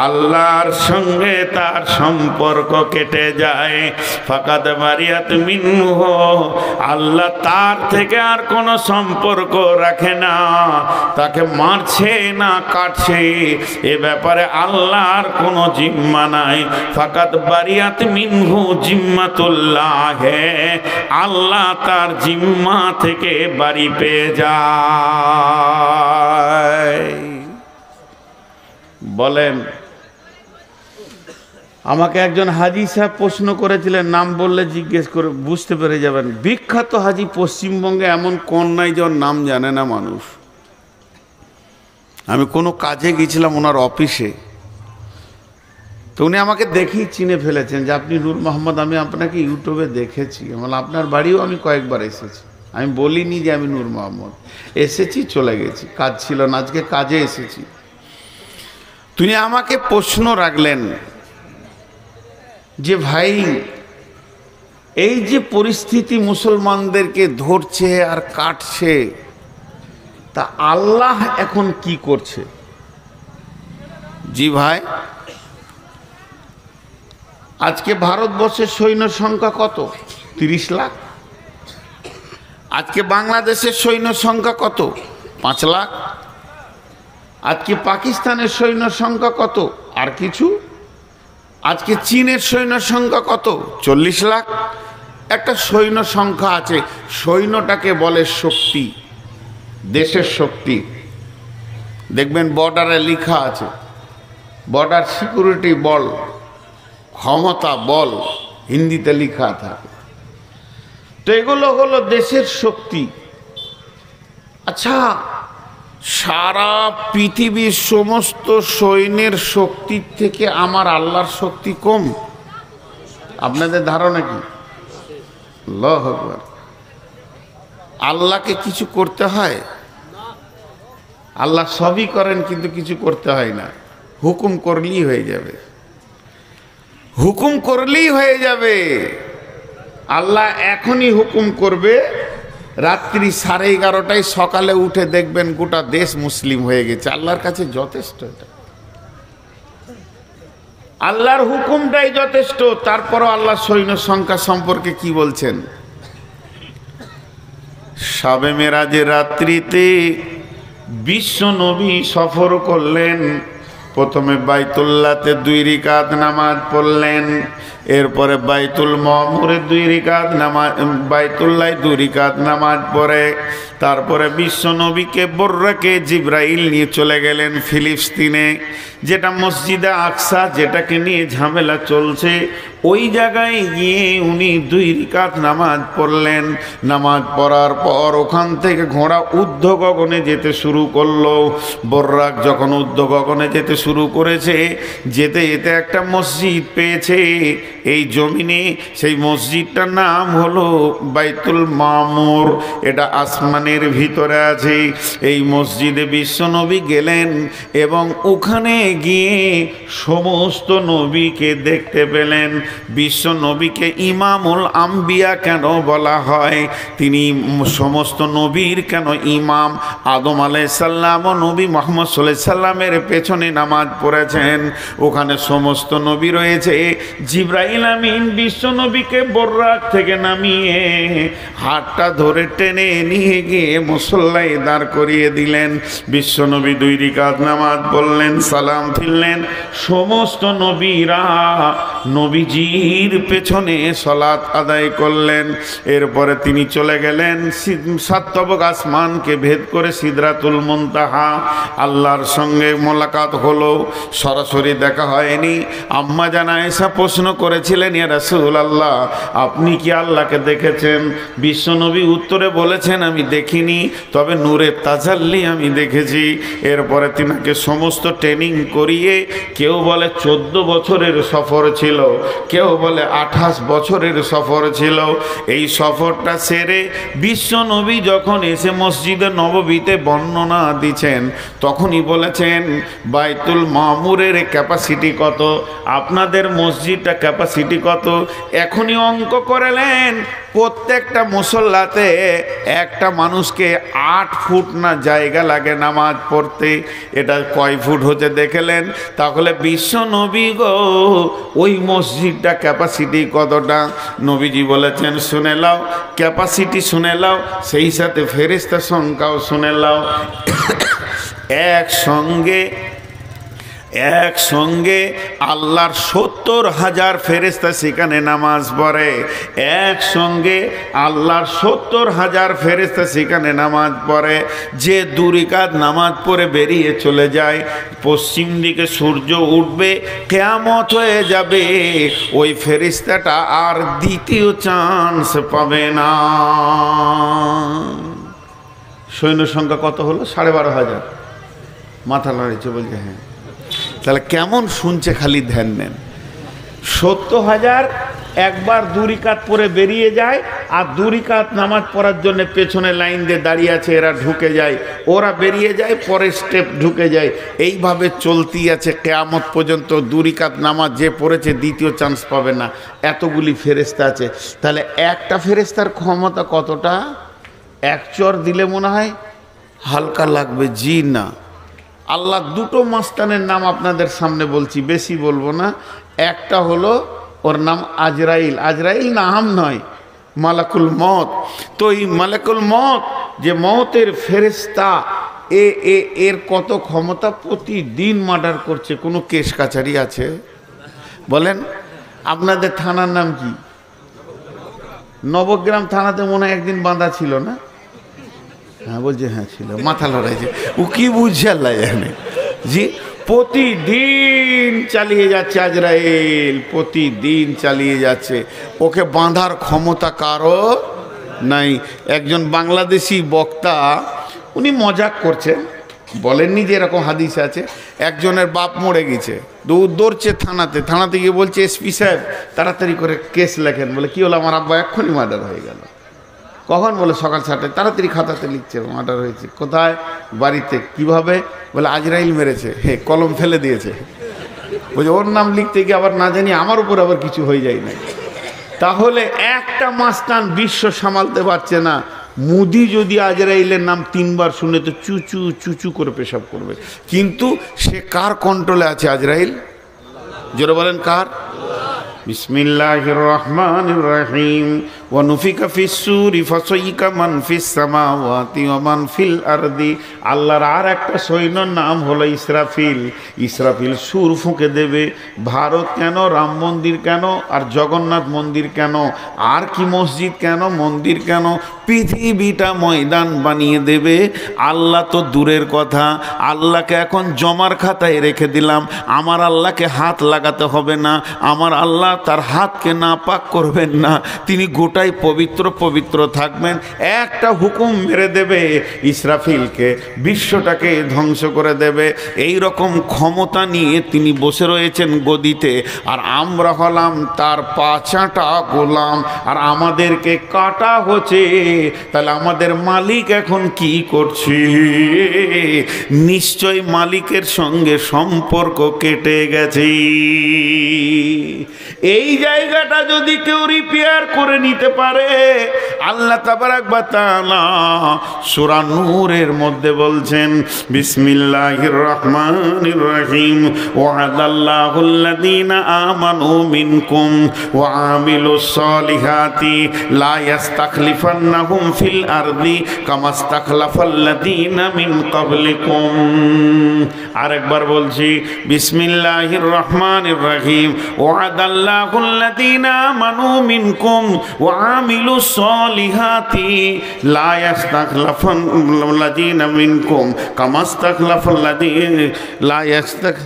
আল্লাহর সঙ্গে তার সম্পর্ক কেটে যায়। ফাকাদ বারিয়াত মিনহু, আল্লাহ তার থেকে আর কোনো সম্পর্ক রাখে না, তাকে মারছে না কাটছে, এ ব্যাপারে আল্লাহর কোনো জিম্মা নাই। ফাকাদ বারিয়াত মিনহু জিম্মাতুল্লাহ, আল্লাহ তার জিম্মা থেকে বাড়ি পেয়ে যায়। বলেন, আমাকে একজন হাজি সাহেব প্রশ্ন করেছিলেন, নাম বললে জিজ্ঞেস করে বুঝতে পেরে যাবেন। বিখ্যাত হাজি পশ্চিমবঙ্গে এমন কোন নাই যার নাম জানে না মানুষ। আমি কোনো কাজে গেছিলাম ওনার অফিসে, তো উনি আমাকে দেখেই চিনে ফেলেছেন যে আপনি নূর মোহাম্মদ, আমি আপনাকে ইউটিউবে দেখেছি, মানে আপনার বাড়িও আমি কয়েকবার এসেছি। আমি বলিনি যে আমি নূর মোহাম্মদ, এসেছি চলে গেছি, কাজ ছিল না, আজকে কাজে এসেছি। তিনি আমাকে প্রশ্ন রাখলেন যে ভাই, এই যে পরিস্থিতি মুসলমানদেরকে ধরছে আর কাটছে, তা আল্লাহ এখন কি করছে? জি ভাই, আজকে ভারতবর্ষের সৈন্য সংখ্যা কত? 30 লাখ। আজকে বাংলাদেশের সৈন্য সংখ্যা কত? 5 লাখ। আজকে পাকিস্তানের সৈন্য সংখ্যা কত? আর কিছু। আজকে চীনের সৈন্য সংখ্যা কত? 40 লাখ। একটা সৈন্য সংখ্যা আছে, সৈন্যটাকে বলে শক্তি, দেশের শক্তি। দেখবেন বর্ডারে লেখা আছে বর্ডার সিকিউরিটি বল, ক্ষমতা বল, হিন্দিতে লেখা থাকে। তো এগুলো হলো দেশের শক্তি। আচ্ছা, সারা পৃথিবীর সমস্ত সৈন্যের শক্তির থেকে আমার আল্লাহর শক্তি কম? আপনাদের ধারণা কি? আল্লাহু আকবার। আল্লাহকে কিছু করতে হয়? আল্লাহ সবই করেন, কিন্তু কিছু করতে হয় না, হুকুম করলেই হয়ে যাবে, হুকুম করলেই হয়ে যাবে। আল্লাহ এখনই হুকুম করবে, রাত্রি 11:30টায়, সকালে উঠে দেখবেন গোটা দেশ মুসলিম হয়ে গেছে। আল্লাহর কাছে যথেষ্ট, এটা আল্লাহর হুকুমটাই যথেষ্ট। তারপরও আল্লাহ সৈন্য সংখ্যা সম্পর্কে কি বলছেন? শবে মেরাজের রাত্রিতে বিশ্ব নবী সফর করলেন। প্রথমে বাইতুল্লাহতে 2 রাকাত নামাজ পড়লেন, এরপরে বাইতুল মামুরে 2 রাকাত নামাজ, বাইতুল্লাহ 2 রাকাত নামাজ পড়ে তারপরে বিশ্ব নবীকে বর্রাকে জিব্রাইল নিয়ে চলে গেলেন ফিলিস্তিনে, যেটা মসজিদে আকসা, যেটাকে নিয়ে ঝামেলা চলছে। ওই জায়গায় গিয়ে উনি 2 রাকাত নামাজ পড়লেন। নামাজ পড়ার পর ওখান থেকে ঘোড়া ঊর্ধ্ব গগনে যেতে শুরু করলো। বর্রাক যখন ঊর্ধ্ব গগনে যেতে শুরু করেছে, যেতে যেতে একটা মসজিদ পেয়েছে এই জমিনে। সেই মসজিদটার নাম হলো বাইতুল মামুর, এটা আসমানের ভিতরে আছে। এই মসজিদে বিশ্বনবী গেলেন এবং ওখানে গিয়ে সমস্ত নবীকে দেখতে পেলেন। বিশ্ব নবীকে ইমামুল আম্বিয়া কেন বলা হয়? তিনি সমস্ত নবীর কেন ইমাম? আদম আলাইহিস সালাম ও নবী মুহাম্মদ সাল্লাল্লাহু আলাইহি সাল্লামের পেছনে নামাজ পড়েছেন, ওখানে সমস্ত নবী রয়েছে। জিবরাইল আমিন বিশ্ব নবীকে বর্রাক থেকে নামিয়ে হাতটা ধরে টেনে নিয়ে গিয়ে মুসল্লায় দাঁড় করিয়ে দিলেন। বিশ্ব নবী 2 রাকাত নামাজ পড়লেন, সালাম ফিরলেন। সমস্ত নবীরা নবীজির পেছনে সালাত আদায় করলেন। এরপরে তিনি চলে গেলেন 7 তবক আসমানকে ভেদ করে সিদরাতুল মুনতাহা। আল্লাহর সঙ্গে মোলাকাত হলো, সরাসরি দেখা হয়নি। আম্মা জান আয়েশা প্রশ্ন করেছিলেন, ইয়া রাসূলুল্লাহ, আপনি কি আল্লাহকে দেখেছেন? বিশ্বনবী উত্তরে বলেছেন, আমি দেখিনি, তবে নূরে তাজাল্লি আমি দেখেছি। এরপরে তিনাকে সমস্ত ট্রেনিং করিয়ে, কেউ বলে 14 বছরের সফর ছিল, কেউ বলে 28 বছরের সফর ছিল। এই সফরটা সেরে বিশ্বনবী যখন এসে মসজিদে নববীতে বর্ণনা দিচ্ছেন, তখনই বলেছেন বাইতুল মামুরের ক্যাপাসিটি কত, আপনাদের মসজিদটা ক্যাপাসিটি কত। এখনই অঙ্ক করলেন, প্রত্যেকটা মুসল্লাতে একটা মানুষকে 8 ফুট না জায়গা লাগে নামাজ পড়তে। এটা কয় ফুট হচ্ছে দেখলেন? তাহলে বিশ্ব নবী গো ওই মসজিদটা ক্যাপাসিটি কতটা? নবীজি বলেছেন, শুনে লাও, ক্যাপাসিটি শুনে লাও, সেই সাথে ফেরেশতার সংখ্যাও শুনে লাও। একসঙ্গে আল্লাহর 70,000 ফেরেশতা সেখানে নামাজ পড়ে। একসঙ্গে আল্লাহর 70,000 ফেরেশতা সেখানে নামাজ পড়ে। যে 2 রাকাত নামাজ পড়ে বেরিয়ে চলে যায়, পশ্চিম দিকে সূর্য উঠবে, কিয়ামত হয়ে যাবে, ওই ফেরেশতাটা আর দ্বিতীয় চান্স পাবে না। সৈন্য সংখ্যা কত হলো? 12,500। মাথা নাড়িয়েছে, বলছে হ্যাঁ। তাহলে কেমন শুনছে, খালি ধ্যান নেন। 70,000 একবার 2 রাকাত পরে বেরিয়ে যায়, আর 2 রাকাত নামাজ পড়ার জন্য পেছনে লাইন দিয়ে দাঁড়িয়ে আছে, এরা ঢুকে যায়, ওরা বেরিয়ে যায়, পরের স্টেপ ঢুকে যায়। এইভাবে চলতি আছে কিয়ামত পর্যন্ত। 2 রাকাত নামাজ যে পড়েছে দ্বিতীয় চান্স পাবে না। এতগুলি ফেরেশতা আছে। তাহলে একটা ফেরেশতার ক্ষমতা কতটা? 1 চর দিলে মনে হয় হালকা লাগবে, জি না। আল্লাহ 2টো মাস্তানের নাম আপনাদের সামনে বলছি, বেশি বলবো না। একটা হলো ওর নাম আজরাইল। আজরাইল নাম নয়, মালাকুল মত। তো এই মালাকুল মত যে মতের ফেরেশতা, এর কত ক্ষমতা? প্রতিদিন মার্ডার করছে। কোনো কেস কাছারি আছে? বলেন। আপনাদের থানার নাম কি? নবগ্রাম থানাতে মনে হয় একদিন বাঁধা ছিল না? হ্যাঁ বলছে, হ্যাঁ ছিল। মাথা লড়াইছে, ও কি বুঝছে আল্লাহ জানে। জি, প্রতিদিন চালিয়ে যাচ্ছে আজরাইল, প্রতিদিন চালিয়ে যাচ্ছে। ওকে বাঁধার ক্ষমতা কারো নাই। একজন বাংলাদেশি বক্তা, উনি মজাক করছেন, বলেননি যে এরকম হাদিস আছে। একজনের বাপ মরে গেছে, দৌড়ছে থানাতে গিয়ে বলছে, এসপি সাহেব তাড়াতাড়ি করে কেস লেখেন। বলে কি হলো? আমার আব্বা এক্ষুনি মার্ডার হয়ে গেল। কখন? বলে সকাল 7টায়। তাড়াতাড়ি খাতাতে লিখছে, মার্ডার হয়েছে। কোথায়? বাড়িতে। কিভাবে? বলে আজরাইল মেরেছে, কলম ফেলে দিয়েছে। বলছে ওর নাম লিখতে গিয়ে আবার না জানি আমার উপর আবার কিছু হয়ে যায় না। তাহলে একটা মাস্তান বিশ্ব সামালতে পারছে না। মুদি যদি আজরাইলের নাম 3 বার শুনে তো চুচু চুচু করে পেশাব করবে। কিন্তু সে কার কন্ট্রোলে আছে আজরাইল? জোরে বলেন কার? বিসমিল্লাহির রহমানির রহিম। ওয়া নুফিকা ফিস সূরি ফাসাইকা মান ফিস সামাওয়াতি ওয়া মান ফিল আরদি। আল্লাহর আর একটা সৈন্যর নাম হলো ইসরাফিল। ইসরাফিল সুর ফুঁকে দেবে। ভারত কেন, রাম মন্দির কেন, আর জগন্নাথ মন্দির কেন, আর কি মসজিদ কেন, মন্দির কেন, পৃথিবীটা ময়দান বানিয়ে দেবে। আল্লাহ তো দূরের কথা, আল্লাহকে এখন জমার খাতায় রেখে দিলাম। আমার আল্লাহকে হাত লাগাতে হবে না, আমার আল্লাহ তার হাতকে নাপাক করবেন না, তিনি গোটাই পবিত্র পবিত্র থাকবেন। একটা হুকুম মেরে দেবে ইসরাফিলকে, বিশ্বটাকে ধ্বংস করে দেবে। এই রকম ক্ষমতা নিয়ে তিনি বসে রয়েছেন গদিতে, আর আমরা হলাম তার পাঁচাটা গোলাম, আর আমাদেরকে কাটা হচ্ছে। তাহলে আমাদের মালিক এখন কি করছে? নিশ্চয় মালিকের সঙ্গে সম্পর্ক কেটে গেছে। এই জায়গাটা যদি কেউ রিপেয়ার করে নিতে পারে, আল্লাহ তাবারাক ওয়া তাআলা সূরা নূরের মধ্যে বলছেন, বিসমিল্লাহির রহমানির রহিম, ওয়া'দাল্লাহুল্লাযীনা আমানু মিনকুম ওয়া আমিলুস সালিহাতি লা ইস্তাখলিফান্নাহুম ফিল আরদি কামা ইস্তাখলাফাল্লাযীনা মিন ক্বাবলিকুম। আরেকবার বলছি, বিসমিল্লাহির রহমানির রহিম, ওয়া'দাল্লাহুল্লাযীনা আমানু মিনকুম ওয়া আমিলুস সালিহাতি লা ইস্তাখলাফাল্লাযীনা মিনকুম কামা ইস্তাখলাফাল্লাযীনা লা ইস্তাখ।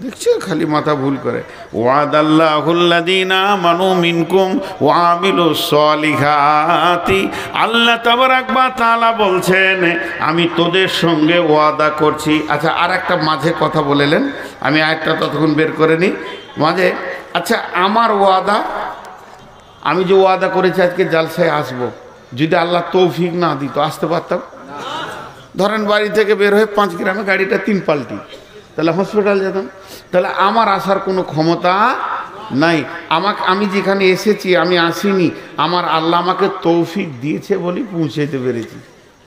দেখছো, খালি মাথা ভুল করে। ওয়াদাল্লাহুল্লাযীনা আমানু মিনকুম ওয়া আমিলুস সালিহাতি। আল্লাহ তাবারাক ওয়া তাআলা বলছেন, আমি তোদের সঙ্গে ওয়াদা করছি। আচ্ছা, আর একটা মাঝে কথা বলেলেন, আমি আরেকটা ততক্ষণ বের করে নিই মাঝে। আচ্ছা, আমার ওয়াদা, আমি যে ওয়াদা করেছি আজকে জালসায় আসবো, যদি আল্লাহ তৌফিক না দিত আসতে পারতাম? ধরেন বাড়ি থেকে বের হয়ে 5 গ্রামে গাড়িটা 3 পাল্টি, তাহলে হসপিটাল যেতাম। তাহলে আমার আসার কোনো ক্ষমতা নাই। আমি যেখানে এসেছি, আমি আসিনি, আমার আল্লাহ আমাকে তৌফিক দিয়েছে বলেই পৌঁছাইতে পেরেছি,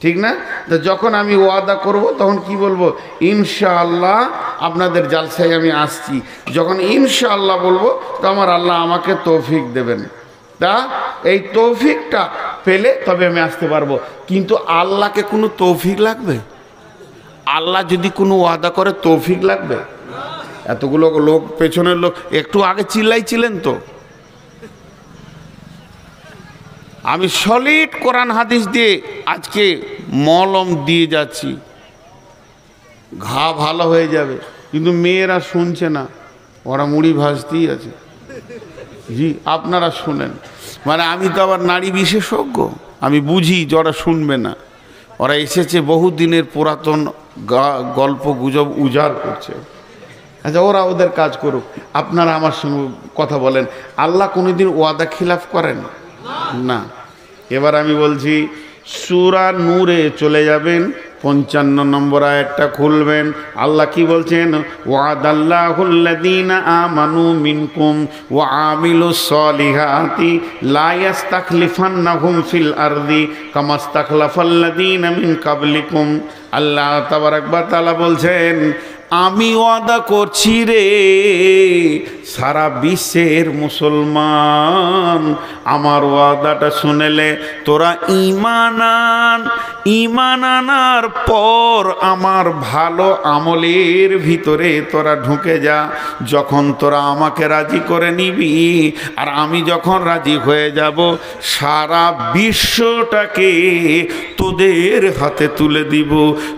ঠিক না? তো যখন আমি ওয়াদা করব তখন কি বলবো? ইনশাআল্লাহ আপনাদের জালসায় আমি আসছি। যখন ইনশাআল্লাহ বলবো তো আমার আল্লাহ আমাকে তৌফিক দেবেন। তা এই তৌফিকটা পেলে তবে আমি আসতে পারবো। কিন্তু আল্লাহকে কোনো তৌফিক লাগবে? আল্লাহ যদি কোনো ওয়াদা করে তৌফিক লাগবে? এতগুলো লোক, পেছনের লোক একটু আগে চিল্লাইছিলেন তো। আমি সলিড কোরআন হাদিস দিয়ে আজকে মলম দিয়ে যাচ্ছি, ঘা ভালো হয়ে যাবে। কিন্তু মেয়েরা শুনছে না, ওরা মুড়ি ভাজতেই আছে। জি, আপনারা শুনেন। মানে আমি তো আবার নারী বিশেষজ্ঞ, আমি বুঝি যে ওরা শুনবে না। ওরা এসেছে বহু দিনের পুরাতন গল্প গুজব উজাড় করছে। আচ্ছা, ওরা ওদের কাজ করুক, আপনারা আমার সঙ্গে কথা বলেন। আল্লাহ কোনোদিন ওয়াদা খিলাফ করেন না। এবার আমি বলছি, সূরা নূরে চলে যাবেন, 55 নম্বর আয়াতটা খুলবেন। আল্লাহ কি বলছেন? ওয়াদাল্লাহুল্লাযীনা আমানু মিনকুম ওয়া আমিলুস সালিহাতি লা ইস্তাখলিফান্নাহুম ফিল আরদি কামা ইস্তাখলাফাল্লাযীনা মিন ক্বাবলিকুম। আল্লাহ তাবারাক ওয়া তাআলা বলছেন, আমি ওয়াদা করছি রে সারা বিশ্বের মুসলমান, আমার ওয়াদাটা শুনেলে তোরা ঈমান আনার পর আমার ভালো আমলের ভিতরে তোরা ঢুকে যা। যখন তোরা আমাকে রাজি করে নিবি আর আমি যখন রাজি হয়ে যাব, সারা বিশ্বটাকে তোদের হাতে তুলে দিব।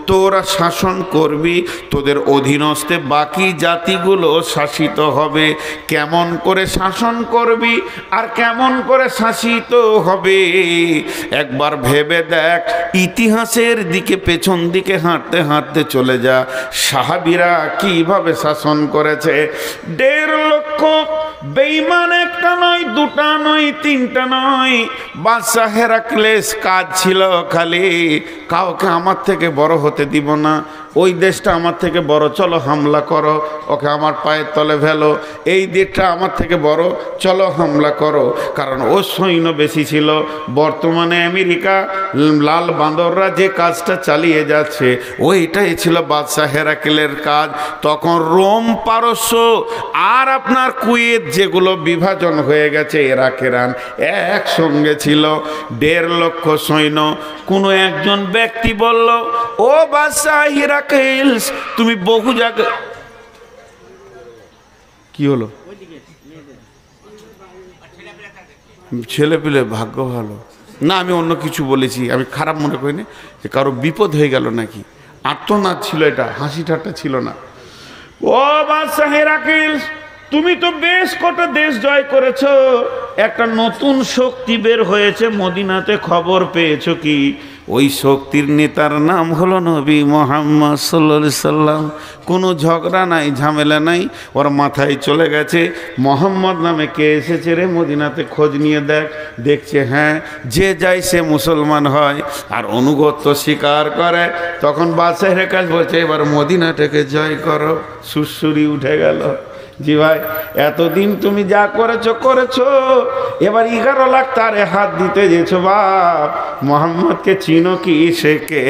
তোরা শাসন করবি, তোদের অধীনস্থে বাকি জাতিগুলো শাসিত হবে। কেমন করে শাসন করবি আর কেমন করে শাসিত হবে একবার ভেবে দেখ। ইতিহাসের দিকে পেছন দিকে হাঁটতে হাঁটতে চলে যা, সাহাবীরা কিভাবে শাসন করেছে। 1.5 লক্ষ বেঈমান, একটা নয়, দুটা নয়, তিনটা নয়। বাদশা হেরাক্লেস কাজ ছিল খালি, কাউকে আমার থেকে বড় হতে দিব না, ওই দেশটা আমার থেকে বড়, চলো হামলা করো, ওকে আমার পায়ের তলে ফেলো। এই দেশটা আমার থেকে বড়, চলো হামলা করো। কারণ ও সৈন্য বেশি ছিল। বর্তমানে আমেরিকা লাল বাঁদররা যে কাজটা চালিয়ে যাচ্ছে, ওইটাই ছিল বাদশাহ হেরাকেলের কাজ। তখন রোম, পারস্য আর আপনার কুয়েত যেগুলো বিভাজন হয়ে গেছে, ইরাক ইরান একসঙ্গে ছিল। 1.5 লক্ষ সৈন্য। কোনো একজন ব্যক্তি বলল, ও বাদশাহ হিরাকেলস, তুমি বহু জায়গায়। কি হলো? ছেলে পেলে ভাগ্য ভালো না, আমি অন্য কিছু বলেছি, আমি খারাপ মনে করিনি যে কারো বিপদ হয়ে গেল নাকি। আর্তনাদ ছিল, এটা হাসি ঠাট্টা ছিল না। ও বাদশাহ হেরাকেলস, তুমি তো বেশ কটা দেশ জয় করেছো, একটা নতুন শক্তি বের হয়েছে মদিনাতে, খবর পেয়েছো কি? ওই শক্তির নেতার নাম হলো নবী মুহাম্মদ সাল্লাল্লাহু আলাইহি সাল্লাম। কোনো ঝগড়া নাই, ঝামেলা নাই, ওর মাথায় চলে গেছে মোহাম্মদ নামে কে এসেছে রে মদিনাতে, খোঁজ নিয়ে দেখছে হ্যাঁ, যে যায় সে মুসলমান হয় আর অনুগত্য স্বীকার করে। তখন বাদশাহ হেরাকেল বলছে, এবার মদিনাটাকে জয় করো। সুরসুরি উঠে গেল। জি ভাই, এতদিন তুমি যা করেছো করেছো, এবার 11 লাখ তারে হাত দিতে যেছো। বাপ, মোহাম্মদকে চিনো কি? সে কে?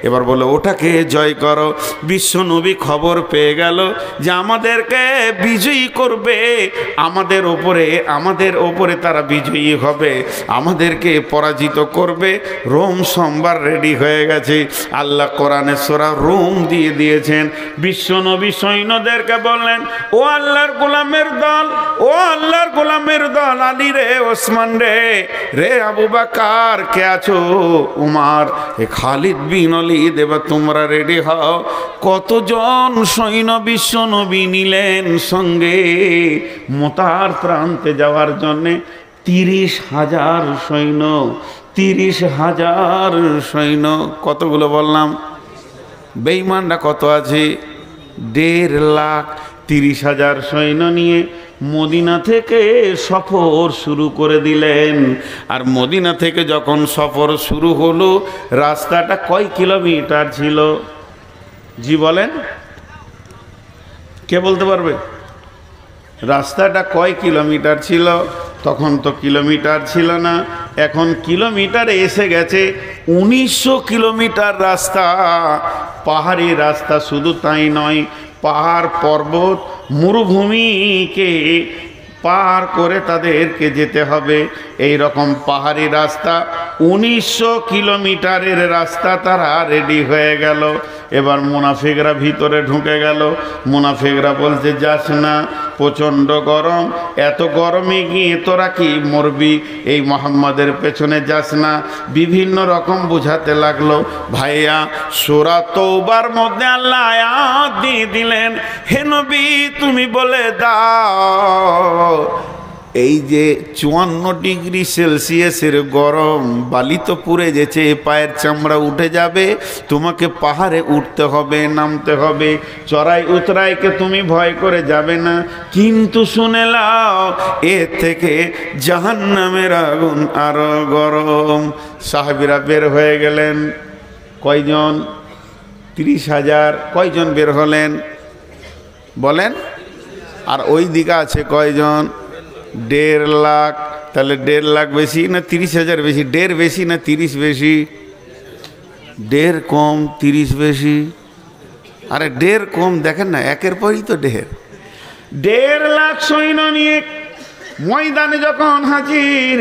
এবার বলো ওটাকে জয় করো। বিশ্ব নবী খবর পেয়ে গেল যে আমাদেরকে বিজয়ী করবে, আমাদের ওপরে তারা বিজয়ী হবে, আমাদেরকে পরাজিত করবে। রোম সোমবার রেডি হয়ে গেছে। আল্লাহ কোরআনে সূরা রোম দিয়ে দিয়েছেন। বিশ্ব নবী সৈন্যদেরকে বললেন, ও আল্লাহর গোলামের দল, ও আল্লাহর গোলামের দল, আলী রে, ওসমান রে আবু বকর, কে আছো? উমার, এ খালিদ বিন ওয়ালিদ, এবার তোমরা রেডি হও। কতজন সৈন্য বিশ্ব নবী নিলেন সঙ্গে মোতার প্রান্তে যাওয়ার জন্যে? 30,000 সৈন্য। 30,000 সৈন্য। কতগুলো বললাম? বেঈমানরা কত আছে? 1.5 লাখ। 30,000 সৈন্য নিয়ে মদিনা থেকে সফর শুরু করে দিলেন। আর মদিনা থেকে যখন সফর শুরু হলো, রাস্তাটা কয় কিলোমিটার ছিল? জি বলেন, কে বলতে পারবে? রাস্তাটা কয় কিলোমিটার ছিল? তখন তো কিলোমিটার ছিল না, এখন কিলোমিটারে এসে গেছে 1900 কিলোমিটার রাস্তা। পাহাড়ি রাস্তা। শুধু তাই নয়, পাহাড় পর্বত মরুভূমিকে পার করে তাদেরকে যেতে হবে। এই রকম পাহাড়ি রাস্তা 1900 কিলোমিটারের রাস্তা তারা রেডি হয়ে গেল। এবার মুনাফিকরা ভিতরে ঢুকে গেল। মুনাফিকরা বলছে, যাস না, প্রচণ্ড গরম, এত গরমে গিয়ে তোরা কি মরবি, এই মোহাম্মদের পেছনে যাস না। বিভিন্ন রকম বুঝাতে লাগলো। ভাইয়া, সূরা তওবার মধ্যে আল্লাহ আয়াত দিয়ে দিলেন, হে নবী তুমি বলে দাও, এই যে 54 ডিগ্রি সেলসিয়াসের গরম, বালি তো পুড়ে যেছে, পায়ের চামড়া উঠে যাবে, তোমাকে পাহাড়ে উঠতে হবে, নামতে হবে, চড়াই উতরাইকে তুমি ভয় করে যাবে না। কিন্তু শুনে লাও, এর থেকে জাহান্নামের আগুন আরো গরম। সাহাবীরা বের হয়ে গেলেন। কয়জন? 30,000। কয়জন বের হলেন বলেন? আর ওই দিকে আছে কয়জন? 1.5 লাখ। তাহলে 1.5 লাখ বেশি না 30,000 বেশি? 1.5 বেশি না 30 বেশি? 1.5 কম 30 বেশি। আরে 1.5 কম, দেখেন না, একের পরই তো 1.5। 1.5 লাখ সৈন্য নিয়ে ময়দানে যখন হাজির,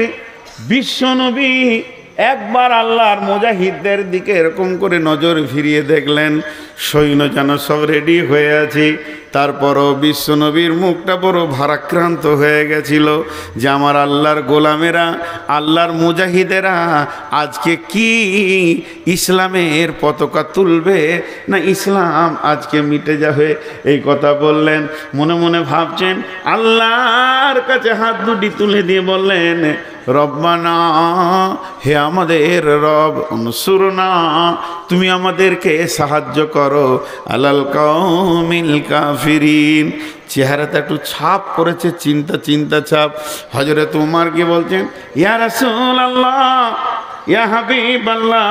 বিশ্বনবী একবার আল্লাহর মুজাহিদদের দিকে এরকম করে নজর ফিরিয়ে দেখলেন, সৈন্য যেন সব রেডি হয়ে আছে। তারপরও বিশ্বনবীর মুখটা বড় ভারাক্রান্ত হয়ে গেছিল যে আমার আল্লাহর গোলামেরা, আল্লাহর মুজাহিদেরা আজকে কি ইসলামের পতাকা তুলবে, না ইসলাম আজকে মিটে যাবে। এই কথা বললেন। মনে মনে ভাবছেন, আল্লাহর কাছে হাত দুটি তুলে দিয়ে বললেন, রব্বানা, হে আমাদের রব, উনসুরনা, তুমি আমাদেরকে সাহায্য করো, আলাল কওমিল কাফিরিন। চেহারাতে একটু ছাপ পড়েছে, চিন্তা ছাপ। হযরত উমর কি বলছেন, ইয়া রাসূলুল্লাহ, ইয়া হাবিবাল্লাহ,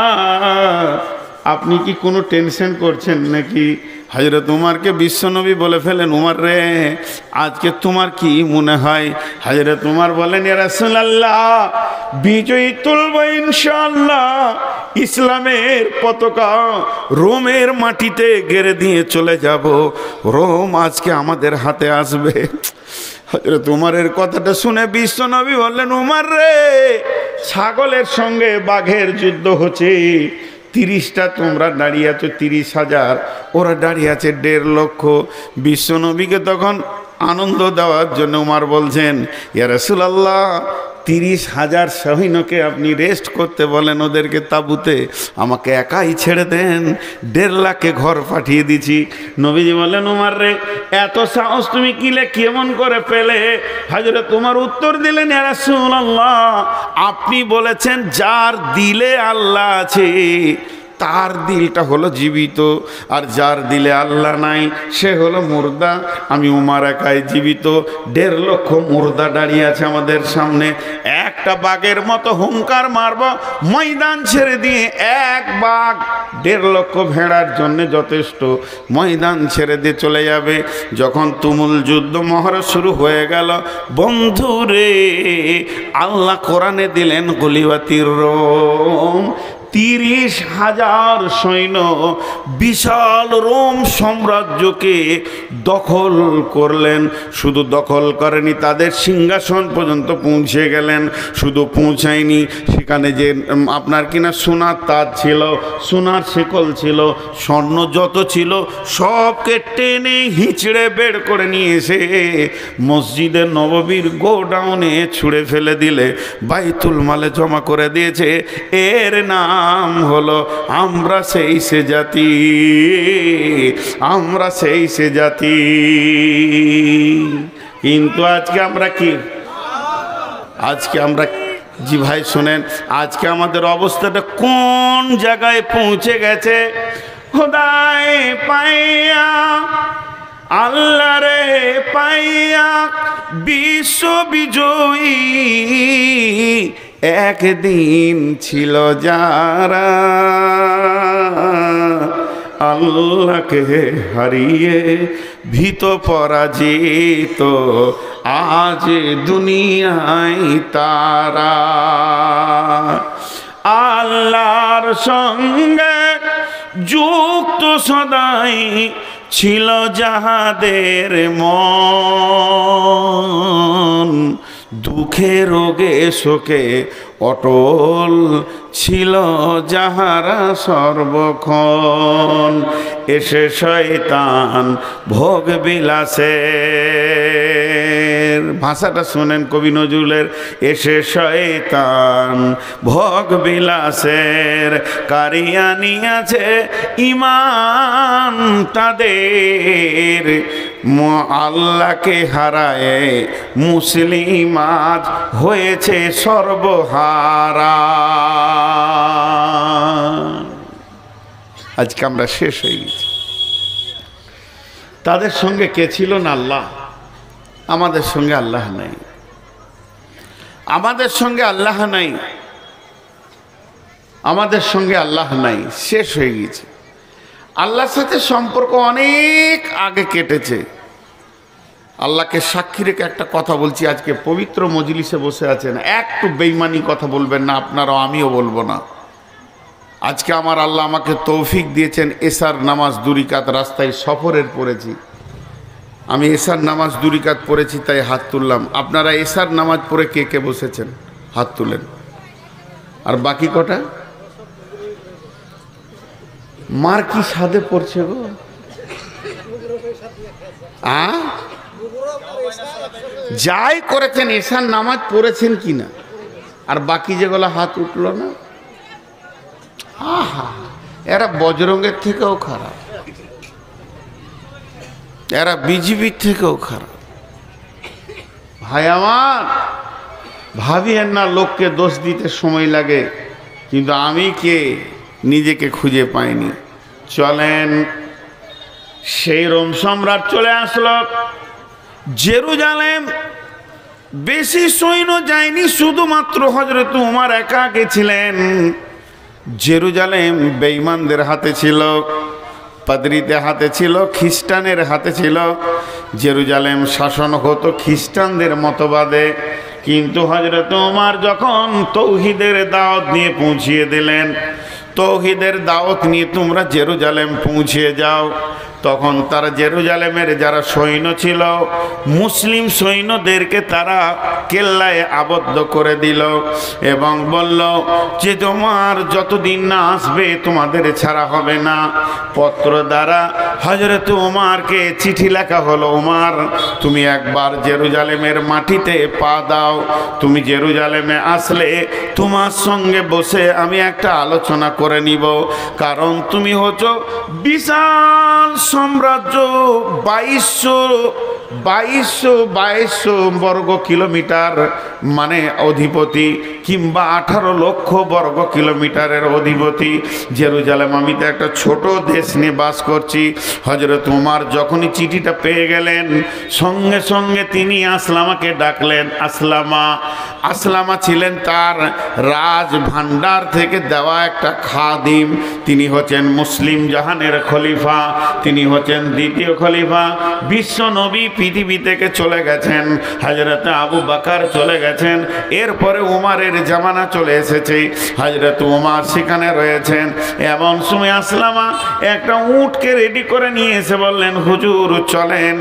আপনি কি কোনো টেনশন করছেন নাকি? হযরত উমরকে বিশ্বনবী বলে ফেলেন, উমর রে, আজকে তোমার কি মনে হয়? হযরত উমর বলেন, ইয়া রাসূলুল্লাহ, বিজয়ী তুলব ইনশাআল্লাহ। ইসলামের পতাকা রোমের মাটিতে গেড়ে দিয়ে চলে যাব। রোম আজকে আমাদের হাতে আসবে। হযরত উমরের কথাটা শুনে বিশ্বনবী বললেন, উমর রে, ছাগলের সঙ্গে বাঘের যুদ্ধ হচ্ছে। 30টা তোমরা দাঁড়িয়ে আছো 30,000, ওরা দাঁড়িয়ে আছে 1.5 লক্ষ। বিশ্বনবীকে তখন আনন্দ দেওয়ার জন্য উমর বলছেন, ইয়া রাসূলুল্লাহ, 30,000 সৈন্যকে আপনি রেস্ট করতে বলেন, ওদেরকে তাঁবুতে, আমাকে একাই ছেড়ে দেন, 1.5 লাখে ঘর পাঠিয়ে দিছি। নবীজি বললেন, উমর রে, এত সাহস তুমি কিলে কেমন করে পেলে? হযরত উমর উত্তর দিলেন, ইয়া রাসূলুল্লাহ, আপনি বলেছেন যার দিলে আল্লাহ আছে তার দিলটা হলো জীবিত, আর যার দিলে আল্লাহ নাই সে হলো মুর্দা। আমি উমর একাই জীবিত, 1.5 লক্ষ মুর্দা দাঁড়িয়ে আছে আমাদের সামনে। একটা বাঘের মতো হুঙ্কার মারব, ময়দান ছেড়ে দিয়ে, এক বাঘ 1.5 লক্ষ ভেড়ার জন্য যথেষ্ট। ময়দান ছেড়ে দিয়ে চলে যাবে। যখন তুমুল যুদ্ধ মহড়া শুরু হয়ে গেল, বন্ধুরে, আল্লাহ কোরআনে দিলেন গুলিবাতির রোম। 30,000 সৈন্য বিশাল রোম সাম্রাজ্যকে দখল করলেন। শুধু দখল করেনি, তাদের সিংহাসন পর্যন্ত পৌঁছে গেলেন। শুধু পৌঁছায়নি, সেখানে যে আপনার কিনা সোনার তাজ ছিল, সোনার শেকল ছিল, স্বর্ণ যত ছিল সবকে টেনে হিঁচড়ে বের করে নিয়ে এসে মসজিদে নববীর গোডাউনে ছুঁড়ে ফেলে দিলে বাইতুল মালে জমা করে দিয়েছে। এর নাম হলো আমরা সেই সে জাতি, আমরা সেই সে জাতি। কিন্তু আজকে আমরা কি? আজকে আমরা, জি ভাই শোনেন, আজকে আমাদের অবস্থাটা কোন জায়গায় পৌঁছে গেছে? খোদায় পাইয়া, আল্লাহ রে পাইয়া, বিশ্ব বিজয়ী একদিন ছিল যারা, আল্লাহকে হারিয়ে ভীত পরাজিত আজ দুনিয়ায় তারা। আল্লাহর সঙ্গে যুক্ত সদাই ছিল যাহাদের মন, দুঃখে রোগে শোকে অটল ছিল যাহারা সর্বক্ষণ। এসে শয়তান ভোগ বিলাসের, ভাষাটা শোনেন কবি নজরুলের, এসে শয়তান ভোগ বিলাসের কারিয়া নিয়াছে ইমান তাদের, আল্লাহকে হারায় মুসলিম আজ হয়েছে সর্বহারা। আজকে আমরা শেষ হয়ে গেছি। তাদের সঙ্গে কে ছিল না? আল্লাহ। আমাদের সঙ্গে আল্লাহ নাই, আমাদের সঙ্গে আল্লাহ নাই, আমাদের সঙ্গে আল্লাহ নাই, শেষ হয়ে গেছে। আল্লাহর সাথে সম্পর্ক অনেক আগে কেটেছে। আল্লাহকে সাক্ষী রেখে একটা কথা বলছি, আজকে পবিত্র মজলিসে বসে আছেন, একটু বেঈমানি কথা বলবেন না, আপনারাও, আমিও বলবো না। আজকে আমার আল্লাহ আমাকে তৌফিক দিয়েছেন, এশার নামাজ 2 রাকাত রাস্তায় সফরের পড়েছি। আমি এশার নামাজ 2 রাকাত পড়েছি, তাই হাত তুললাম। আপনারা এশার নামাজ পড়ে কে কে বসেছেন? হাত তুলেন। আর বাকি কটা? মার কি সাধে পড়ছে গো? যাই করেছেন এশার নামাজ পড়েছেন কিনা? আর বাকি যেগুলো হাত উঠলো না, আহা, এরা বজরঙ্গের থেকেও খারাপ, এরা বিজিবির থেকেও খারাপ। ভাই আমার, ভাবিয়েন না লোককে দোষ দিতে সময় লাগে, কিন্তু আমি কে নিজেকে খুঁজে পাইনি। চলেন, সেই রোম সম্রাট চলে আসলো জেরুজালেম। বেশি সৈন্য যায়নি, শুধুমাত্র হযরত উমর একা গেছিলেন। জেরুজালেম বেঈমানদের হাতে ছিল, পাদ্রীদের হাতে ছিল, খ্রিস্টানের হাতে ছিল। জেরুজালেম শাসন হতো খ্রিস্টানদের মতবাদে। কিন্তু হযরত ওমর যখন তৌহিদের দাওয়াত নিয়ে পৌঁছিয়ে দিলেন, তৌহিদের দাওয়াত নিয়ে তোমরা জেরুজালেম পৌঁছিয়ে যাও, তখন তারা জেরুজালেমের যারা সৈন্য ছিল, মুসলিম সৈন্যদেরকে তারা কেল্লায় আবদ্ধ করে দিল এবং বলল যে তোমার যতদিন না আসবে তোমাদের ছাড়া হবে না। পত্র দ্বারা হযরত ওমরকে চিঠি লেখা হলো, ওমর তুমি একবার জেরুজালেমের মাটিতে পা দাও, তুমি জেরুজালেমে আসলে তোমার সঙ্গে বসে আমি একটা আলোচনা করে নিব, কারণ তুমি হচ্ছো বিশাল সাম্রাজ্য, 2200 বর্গ কিলোমিটার মানে অধিপতি, কিংবা 18 লক্ষ বর্গ কিলোমিটারের অধিপতি। জেরুজালেম আমি তো একটা ছোট দেশ নিয়ে বাস করছি। হযরত ওমর যখনই চিঠিটা পেয়ে গেলেন, সঙ্গে সঙ্গে তিনি আসলামাকে ডাকলেন। আসলামা ছিলেন তার রাজ ভান্ডার থেকে দেওয়া একটা খাদিম। তিনি হচ্ছেন মুসলিম জাহানের খলিফা, তিনি হচ্ছেন দ্বিতীয় খলিফা। বিশ্ব নবী পৃথিবী থেকে চলে গেছেন, হযরত আবু বকর চলে গেছেন, এরপরে উমারের জামানা চলে এসেছে, হযরত উমার সেখানে রয়েছেন। এমন সময় আসলামা একটা উটকে রেডি করে নিয়ে এসে বললেন, হুজুর চলেন,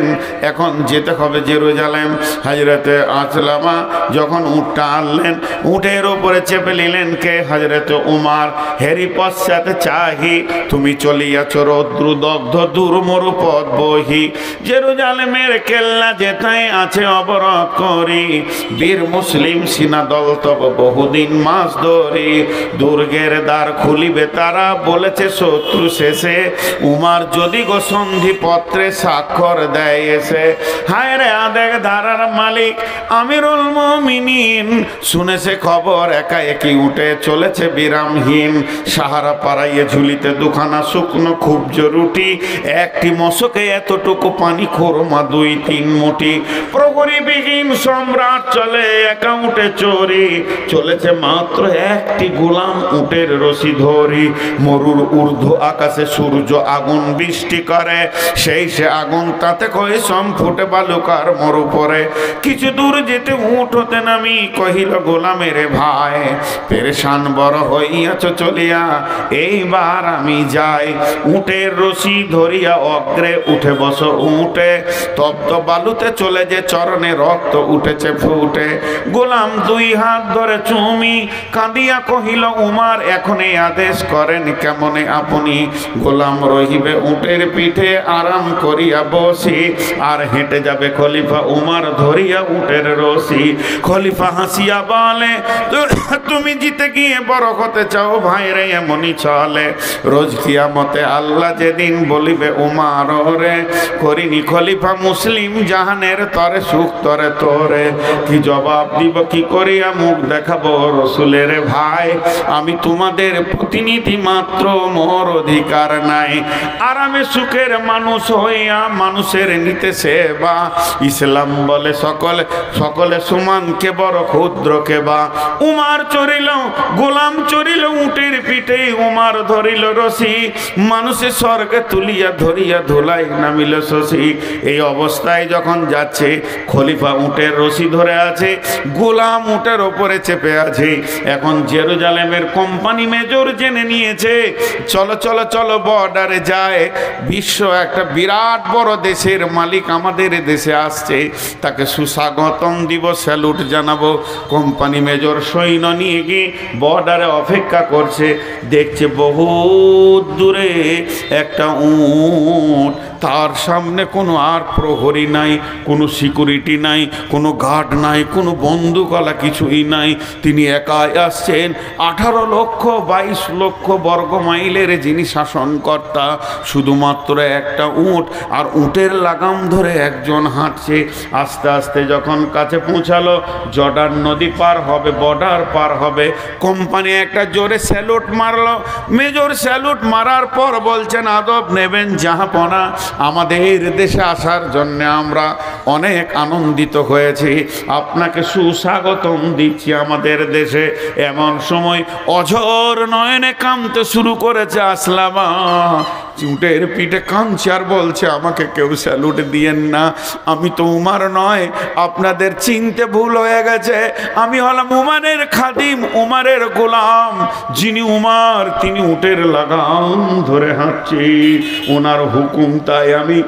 এখন যেতে হবে জেরুজালেম। হযরত আসলামা যখন উটটা আনলেন, উটের উপরে চেপে নিলেন কে? হযরত উমার। হেরি পশ্চাতে চাহি তুমি চলিয়াছ রৌদ্রদগ্ধ দুর্মরু পথ বহি, জেরুজালেমের কেল্লা যেথায় আছে অবরোধ করি, বীর মুসলিম সিনা দল তব বহুদিন মাস ধরি, দুর্গের দ্বার খুলিবে তারা বলেছে শত্রু শেষে, উমার যদি গো সন্ধি পত্রে স্বাক্ষর দেয় এসে। হায় রে আদেক ধারার মালিক আমিরুল মুমিনিন, শুনেছে খবর একা একই উঠে চলেছে বিরামহীন, সাহারা পাড়াইয়ে ঝুলিতে দুখানা শুকনো খুবজ রুটি, একটি মশকে এতটুকু পানি খোরমা 2-3 মুঠি, প্রহরীবিহীন সম্রাট চলে একা উঠে চোরি, চলেছে মাত্র একটি গোলাম উটের রশি ধরি, মরুর ঊর্ধ্ব আকাশে সূর্য আগুন বৃষ্টি করে, সেই সে আগুন তাতে কয়ে সম্ফুটে বালুকার মরু পরে, কিছু দূর যেতে উঠ হতে নামি কহিল গোলামের ভাই, পেরেশান বড় হইয়াছ চলিয়া এইবার আমি যাই, উটের রশি ধরিয়া অগ্রে উঠে বস উঠে, তপ্ত বালুতে চলে যে চরণে রক্ত উঠেছে ফুটে, গোলাম 2 হাত ধরে চুমি কাঁদিয়া কহিল উমার এখনই আদেশ করেন কেমনে আপনি, গোলাম রহিবে উটের পিঠে আরাম করিয়া বসি, আর হেঁটে যাবে খলিফা উমার ধরিয়া উটের রশি। খলিফা হাসিয়া বলে তুমি জিতে গিয়ে বড় হতে চাও ভাই রে, এমনই চলে রোজ কিয়ামতে আল্লাহ যেদিন বলিবে উমার রে, করিনি খলিফা মুসলিম জাহানের তরে সুখ তরে তোরে, কি জবাব দিব কি করিয়া মুখ দেখাবো রসুলের ভাই, আমি তোমাদের প্রতিনিধি মাত্র, মোর অধিকার নাই, আরামে সুখের মানুষ হইয়া মানুষের নিতে সেবা, ইসলাম বলে সকলে সমান কে বড় ক্ষুদ্র কে বা, উমার চড়িল গোলাম চড়িল উটের পিঠে, উমার ধরিল রশি, মানুষের স্বর্গে তুলিয়া ধরিয়া ধুলাই নামিল শশী। এই অবস্থায় যখন যাচ্ছে, খলিফা উটের রশি ধরে আছে, গোলাম উটের ওপরে চেপে আছে। এখন জেরুজালেমের কোম্পানি মেজর জেনে নিয়েছে, চলো চলো চলো বর্ডারে যায়, বিশ্ব একটা বিরাট বড় দেশের মালিক আমাদের দেশে আসছে, তাকে সুস্বাগতম দিব, স্যালুট জানাবো। কোম্পানি মেজর সৈন্য নিয়ে গিয়ে বর্ডারে অপেক্ষা করছে, দেখছে বহুত দূরে একটা উট, তার সামনে কোনো আর প্রহরী নাই, কোনো সিকিউরিটি নাই, কোনো গার্ড নাই, কোনো বন্দুকওয়ালা কিছুই নাই, তিনি একাই আসছেন। 18 লক্ষ 22 লক্ষ বর্গ মাইলের যিনি শাসনকর্তা, শুধুমাত্র একটা উট, আর উটের লাগাম ধরে একজন হাঁটছে। আস্তে আস্তে যখন কাছে পৌঁছালো, জর্ডান নদী পার হবে, বর্ডার পার হবে, কোম্পানি একটা জোরে স্যালুট মারলো। মেজর স্যালুট মারার পর বলছেন আদব নেবেন জাহাপনা, আমাদের দেশে আসার জন্য আমরা অনেক আনন্দিত হয়েছি, আপনাকে সুস্বাগতম দিচ্ছি আমাদের দেশে। এমন সময় অঝোর নয়নে কাঁদতে শুরু করেছে আসলামা, উটের পিঠে কাঁদছে আর বলছে আমাকে কেউ স্যালুট দিয়েন না, আমি তো উমার নয়, আপনাদের চিনতে ভুল হয়ে গেছে, আমি হলাম উমারের খাদিম, উমারের গোলাম। যিনি উমার তিনি উটের লাগাম ধরে হাঁটছি, ওনার হুকুম তাই আমি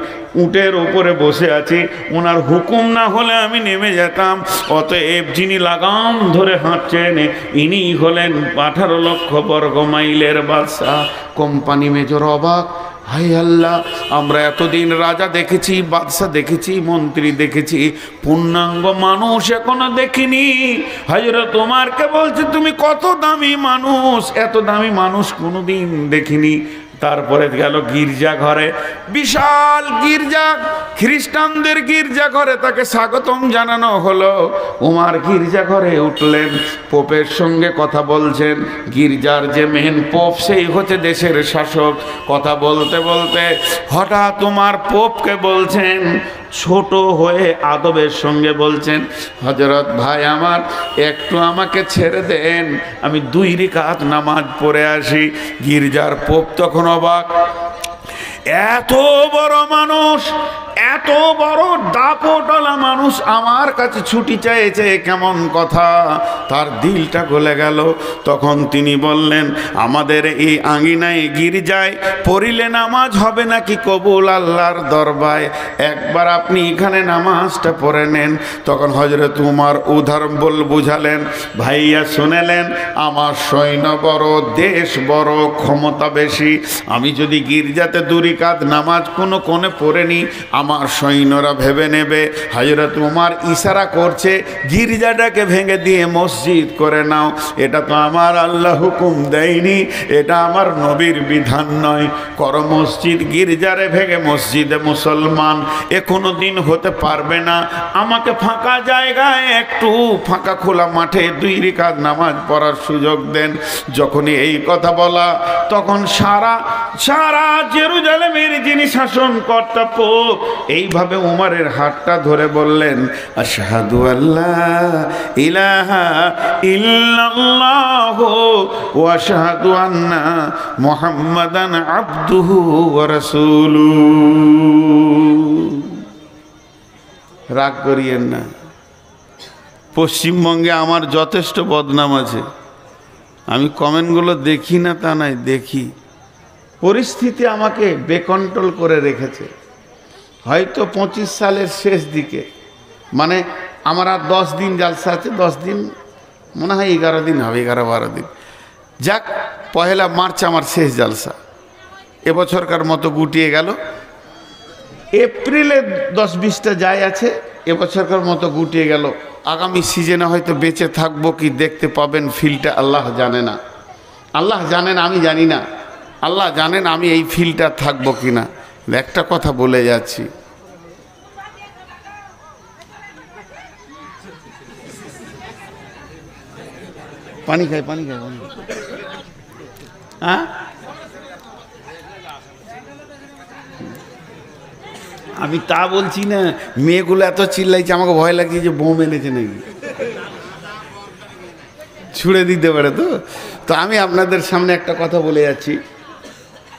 উটের ওপরে বসে আছি, ওনার হুকুম না হলে আমি নেমে যেতাম। অতএব যিনি লাগাম ধরে হাঁটছেন ইনি হলেন 18 লক্ষ বর্গ মাইলের বাদশা। কোম্পানি মেজর অবাক, হাই আল্লাহ, আমরা এতদিন রাজা দেখেছি, বাদশা দেখেছি, মন্ত্রী দেখেছি, পূর্ণাঙ্গ মানুষ এখনো দেখিনি। হযরত ওমরকে বলছে তুমি কত দামি মানুষ, এত দামি মানুষ কোনোদিন দেখিনি। তারপরে গেল গির্জা ঘরে, বিশাল গির্জা, খ্রিস্টানদের গির্জা ঘরে তাকে স্বাগতম জানানো হলো। উমার গির্জা ঘরে উঠলেন, পোপের সঙ্গে কথা বলছেন। গির্জার যে মেন পোপ সেই হচ্ছে দেশের শাসক। কথা বলতে বলতে হঠাৎ উমার পোপকে বলছেন, ছোট হয়ে আদবের সঙ্গে বলছেন, হযরত ভাই আমার একটু আমাকে ছেড়ে দেন, আমি 2 রাকাত নামাজ পড়ে আসি। গির্জার পোপ তখন অবাক, এত বড় মানুষ, এত বড় দাপটওয়ালা মানুষ আমার কাছে ছুটি চাইছে, কেমন কথা, তার দিলটা গলে গেল। তখন তিনি বললেন, আমাদের এই আঙ্গিনায় গির্জায় পড়িলে নামাজ হবে নাকি কবুল আল্লাহর দরবারে, একবার আপনি এখানে নামাজটা পড়ে নেন। তখন হযরত উমর উদাহরণ বুঝালেন, ভাইয়া শুনেলেন, আমার সৈন্য বড়, দেশ বড়, ক্ষমতা বেশি, আমি যদি গির্জাতে 2 রাকাত নামাজ কোনো কোণে পড়ে নি, আমার সৈন্যরা ভেবে নেবে হযরত উমর ইশারা করছে গির্জাটাকে ভেঙে দিয়ে মসজিদ করে নাও। এটা তো আমার আল্লাহ হুকুম দেয়নি, এটা আমার নবীর বিধান নয়। কর মসজিদ, গির্জারে ভেঙে মসজিদে মুসলমান এ কোনো দিন হতে পারবে না। আমাকে ফাঁকা জায়গায়, একটু ফাঁকা খোলা মাঠে 2 রাকাত নামাজ পড়ার সুযোগ দেন। যখনই এই কথা বলা, তখন সারা জেরুজালেমের যিনি শাসনকর্তা পোপ এইভাবে উমরের হাতটা ধরে বললেন, আশহাদু আল্লা ইলাহা ইল্লাল্লাহু ওয়া আশহাদু আন্না মুহাম্মাদান আবদুহু ওয়া রাসূলুহু। রাগ করিয়েন না, পশ্চিমবঙ্গে আমার যথেষ্ট বদনাম আছে, আমি কমেন্টগুলো দেখি না তা নয়, দেখি। পরিস্থিতি আমাকে বেকন্ট্রোল করে রেখেছে। হয়তো 25 সালের শেষ দিকে, মানে আমার আর 10 দিন জালসা আছে, 10 দিন মনে হয় 11 দিন হবে, 11-12 দিন। যাক, 1 মার্চ আমার শেষ জালসা। এবছরকার মতো গুটিয়ে গেল। এপ্রিলে 10-20টা যায় আছে, এবছরকার মতো গুটিয়ে গেল। আগামী সিজনে হয়তো বেঁচে থাকবো কি দেখতে পাবেন, ফিলটা আল্লাহ জানে না, আল্লাহ জানেন, আমি জানি না। আল্লাহ জানেন আমি এই ফিলটা থাকবো কিনা। একটা কথা বলে যাচ্ছি, পানি খাই, হ্যাঁ, আমি তা বলছি না। মেয়েগুলো এত চিল্লাইছে, আমাকে ভয় লাগছে যে বোম এনেছে নাকি, ছুড়ে দিতে পারে। তো আমি আপনাদের সামনে একটা কথা বলে যাচ্ছি,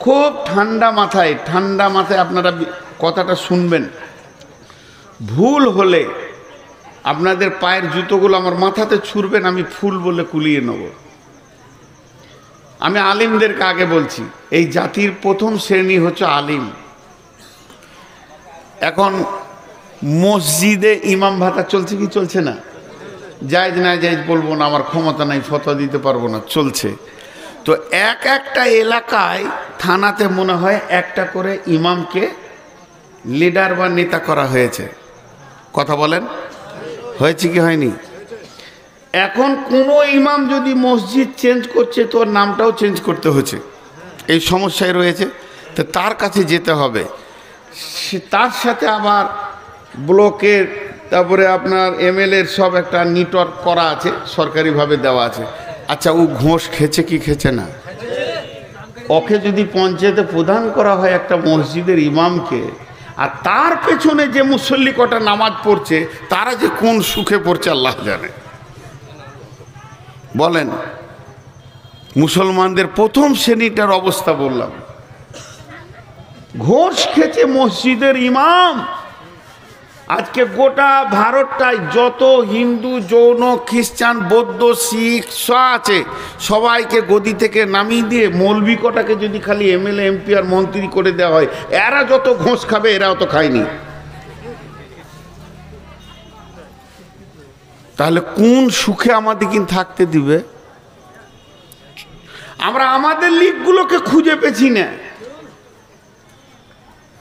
খুব ঠান্ডা মাথায় আপনারা কথাটা শুনবেন। ভুল হলে আপনাদের পায়ের জুতোগুলো আমার মাথাতে ছুঁড়বেন, আমি ফুল বলে কুলিয়ে নেব। আমি আলিমদেরকে আগে বলছি, এই জাতির প্রথম শ্রেণী হচ্ছে আলিম। এখন মসজিদে ইমাম ভাতা চলছে কি চলছে না? জায়েজ না জায়েজ বলবো না, আমার ক্ষমতা নাই, ফতোয়া দিতে পারবো না, চলছে। তো একটা এলাকায় থানাতে মনে হয় একটা করে ইমামকে লিডার বা নেতা করা হয়েছে। কথা বলেন, হয়েছে কি হয়নি? এখন কোনো ইমাম যদি মসজিদ চেঞ্জ করছে তো ওর নামটাও চেঞ্জ করতে হচ্ছে, এই সমস্যায় রয়েছে। তো তার কাছে যেতে হবে, তার সাথে আবার ব্লকের, তারপরে আপনার এমএলএর সব একটা নেটওয়ার্ক করা আছে, সরকারিভাবে দেওয়া আছে। আচ্ছা, ও ঘোষ খেছে কি খেছে না? ওকে যদি পঞ্চায়েতে প্রদান করা হয় একটা মসজিদের ইমামকে, আর তার পেছনে যে মুসল্লি কটা নামাজ পড়ছে তারা যে কোন সুখে পড়ছে আল্লাহ জানে। বলেন, মুসলমানদের প্রথম শ্রেণীটার অবস্থা বললাম। ঘোষ খেছে মসজিদের ইমাম। আজকে গোটা ভারতটায় যত হিন্দু, জৈন, খ্রিস্টান, বৌদ্ধ, শিখ আছে, সবাইকে গদি থেকে নামিয়ে দিয়ে মৌলবি কটাকে যদি খালি এমএলএ, এমপি আর মন্ত্রী করে দেওয়া হয়, এরা যত ঘোষ খাবে এরা অত খায়নি। তাহলে কোন সুখে আমাদের কিন্তু থাকতে দিবে? আমরা আমাদের লিগগুলোকে খুঁজে পেছি না।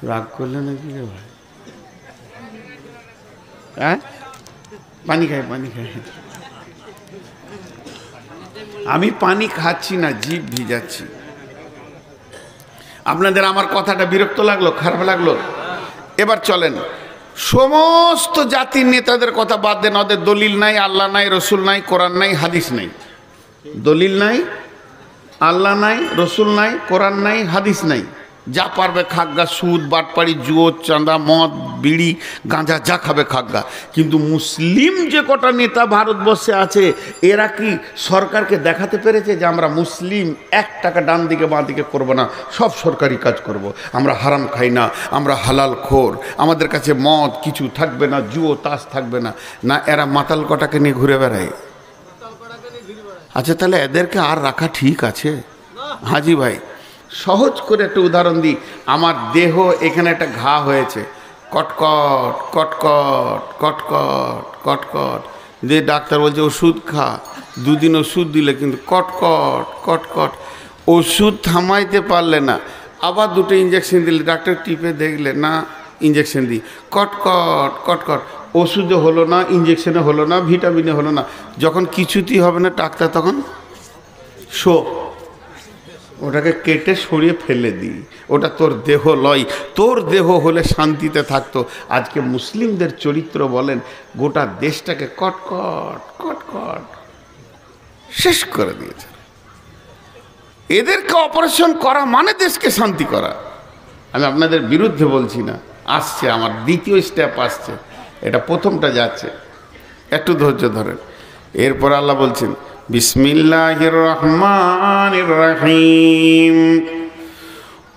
রাগ করলে নাকি রে ভাই? হ্যাঁ, পানি খাই, পানি খাই। আমি পানি খাচ্ছি না, জিভ ভিজাচ্ছি। আপনাদের আমার কথাটা বিরক্ত লাগলো, খারাপ লাগলো? এবার চলেন, সমস্ত জাতির নেতাদের কথা বাদ দেন। ওদের দলিল নাই, আল্লাহ নাই, রসুল নাই, কোরআন নাই, হাদিস নাই। দলিল নাই, আল্লাহ নাই, রসুল নাই, কোরআন নাই, হাদিস নাই। যা পারবে খাগা, সুদ, বাটপাড়ি, জুয়ো, চাঁদা, মদ, বিড়ি, গাঁজা যা খাবে খাগা। কিন্তু মুসলিম যে কটা নেতা ভারতবর্ষে আছে, এরা কি সরকারকে দেখাতে পেরেছে যে আমরা মুসলিম, 1 টাকা ডান দিকে বাঁ দিকে করবো না, সব সরকারি কাজ করব। আমরা হারাম খাই না, আমরা হালাল খোর, আমাদের কাছে মদ কিছু থাকবে না, জুয়ো তাস থাকবে না। না, এরা মাতাল কটাকে নিয়ে ঘুরে বেড়ায়। আচ্ছা, তাহলে এদেরকে আর রাখা ঠিক আছে? হাজি ভাই, সহজ করে একটা উদাহরণ দিই। আমার দেহ এখানে একটা ঘা হয়েছে, কটকট কটকট কটকট কটকট দিয়ে ডাক্তার বলছে ওষুধ খা। 2 দিন ওষুধ দিলে কিন্তু কটকট কটকট, ওষুধ থামাইতে পারলে না। আবার 2টো ইঞ্জেকশন দিলে, ডাক্তার টিপে দেখলে না, ইঞ্জেকশন দিই, কটকট কটকট, ওষুধে হলো না, ইঞ্জেকশনে হলো না, ভিটামিনে হলো না। যখন কিছুতেই হবে না ডাক্তার, তখন ওটাকে কেটে সরিয়ে ফেলে দিই। ওটা তোর দেহ লয়, তোর দেহ হলে শান্তিতে থাকতো। আজকে মুসলিমদের চরিত্র বলেন, গোটা দেশটাকে কটকট কটকট শেষ করে দিয়েছে। এদেরকে অপারেশন করা মানে দেশকে শান্তি করা। আমি আপনাদের বিরুদ্ধে বলছি না, আসছে আমার দ্বিতীয় স্টেপ আসছে, এটা প্রথমটা যাচ্ছে, একটু ধৈর্য ধরেন। এরপর আল্লাহ বলছেন, বিসমিল্লাহির রহমানির রহিম,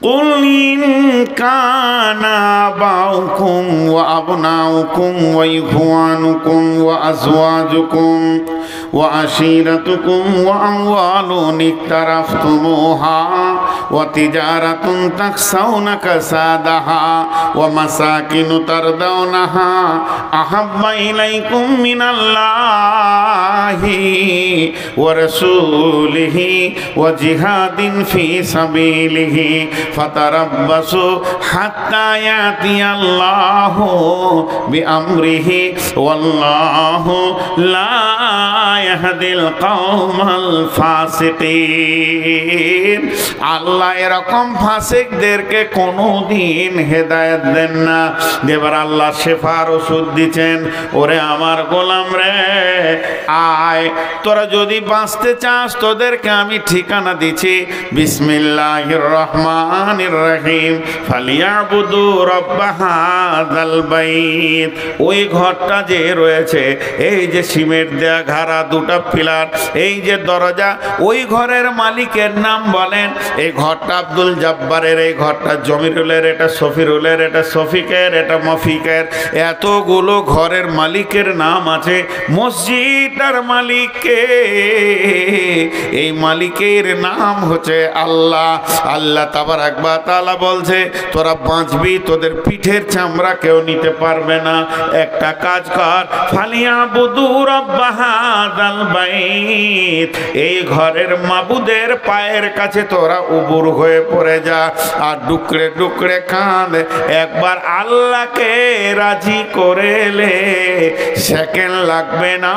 قل إن كان آباؤكم وأبناؤكم وإخوانكم وأزواجكم وعشيرتكم وأموال اقترفتموها وتجارة تخشون كسادها ومساكن ترضونها أحب إليكم من الله ورسوله وجهاد في سبيله فتربصوا حتى يأتي الله بأمره والله لا يهدي القوم الفاسقين। আল্লাহ এরকম ফাসিকদেরকে কোনোদিন হেদায়েত দেন না। এবার আল্লাহ শেফার ওষুধ দিচ্ছেন, ওরে আমার গোলাম রে, আয়, তোরা যদি বাঁচতে চাস তোদেরকে আমি ঠিকানা দিচ্ছি। বিসমিল্লাহির রহমানির রহিম, ফালিয়াবুদু রাব্ব হাযাল বাইত। ওই ঘরটা যে রয়েছে, এই যে সিমেন্ট দেয়া ঘাড়া, 2টা পিলার, এই যে দরজা, ওই ঘরের মালিকের নাম বলেন। এই ঘরটা আব্দুল জব্বারের, এই ঘরটা জমিরুলের, এটা সফিরুলের, এটা শফিকের, এটা মফিকের, এতগুলো ঘরের মালিকের নাম আছে। মসজিদটার মালিককে, এই মালিকের নাম হচ্ছে আল্লাহ। আল্লাহ তাবারাক ওয়া তাআলা বলছে, তোরা বাঁচবি, তোদের পিঠের চামড়া কেউ নিতে পারবে না। একটা কাজ কর, ফালিয়াবুদু রাব্ব হাযাল বাইত, এই ঘরের মাবুদের পায়ের কাছে তোরা উবুর হয়ে পড়ে যা, আর ডুকরে ডুকরে কাঁদ। একবার আল্লাহকে রাজি করেলে সেকেন্ড লাগবে না,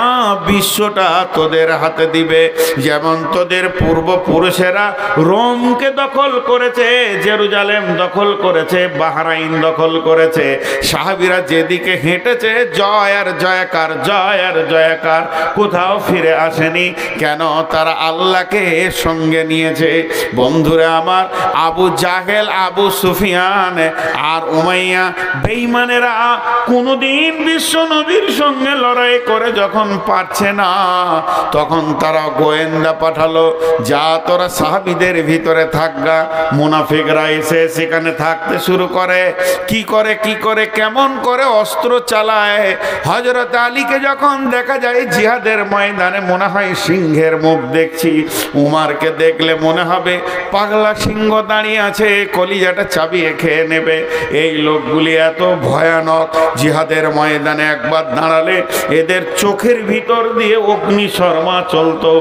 বিশ্বটা তোদের হাতে দিবে। যেমন তোদের পূর্বপুরুষেরা রোমকে দখল করেছে, জেরুজালেম দখল করেছে, বাহরাইন দখল করেছে, সাহাবীরা যেদিকে হেঁটেছে জয় আর জয়কার, জয় আর জয়কার। কোথাও একটাও ফিরে আসেনি। কেন? তারা আল্লাহকে সঙ্গে নিয়েছে। বন্ধুরা আমার, আবু জাহেল, আবু সুফিয়ান আর উমাইয়া বেঈমানেরা কোনদিন বিশ্ব নবীর সঙ্গে লড়াই করে যখন পারছে না, তখন তারা গোয়েন্দা পাঠালো, যা তোরা সাহাবীদের ভিতরে থাকগা। মুনাফিকরা এসে সেখানে থাকতে শুরু করে। কি করে কেমন করে অস্ত্র চালায়। হযরত আলীকে যখন দেখা যায় জিহাদের ময়দানে, মনে হয় সিংহের মুখ দেখছি। উমারকে দেখলে মনে হবে পাগলা সিংহ দাঁড়িয়ে আছে, কলিজাটা চাবিয়ে খেয়ে নেবে। এই লোকগুলি এত ভয়ানক, জিহাদের ময়দানে একবার দাঁড়ালে এদের চোখের ভিতর দিয়ে অগ্নি শর্মা চলতো,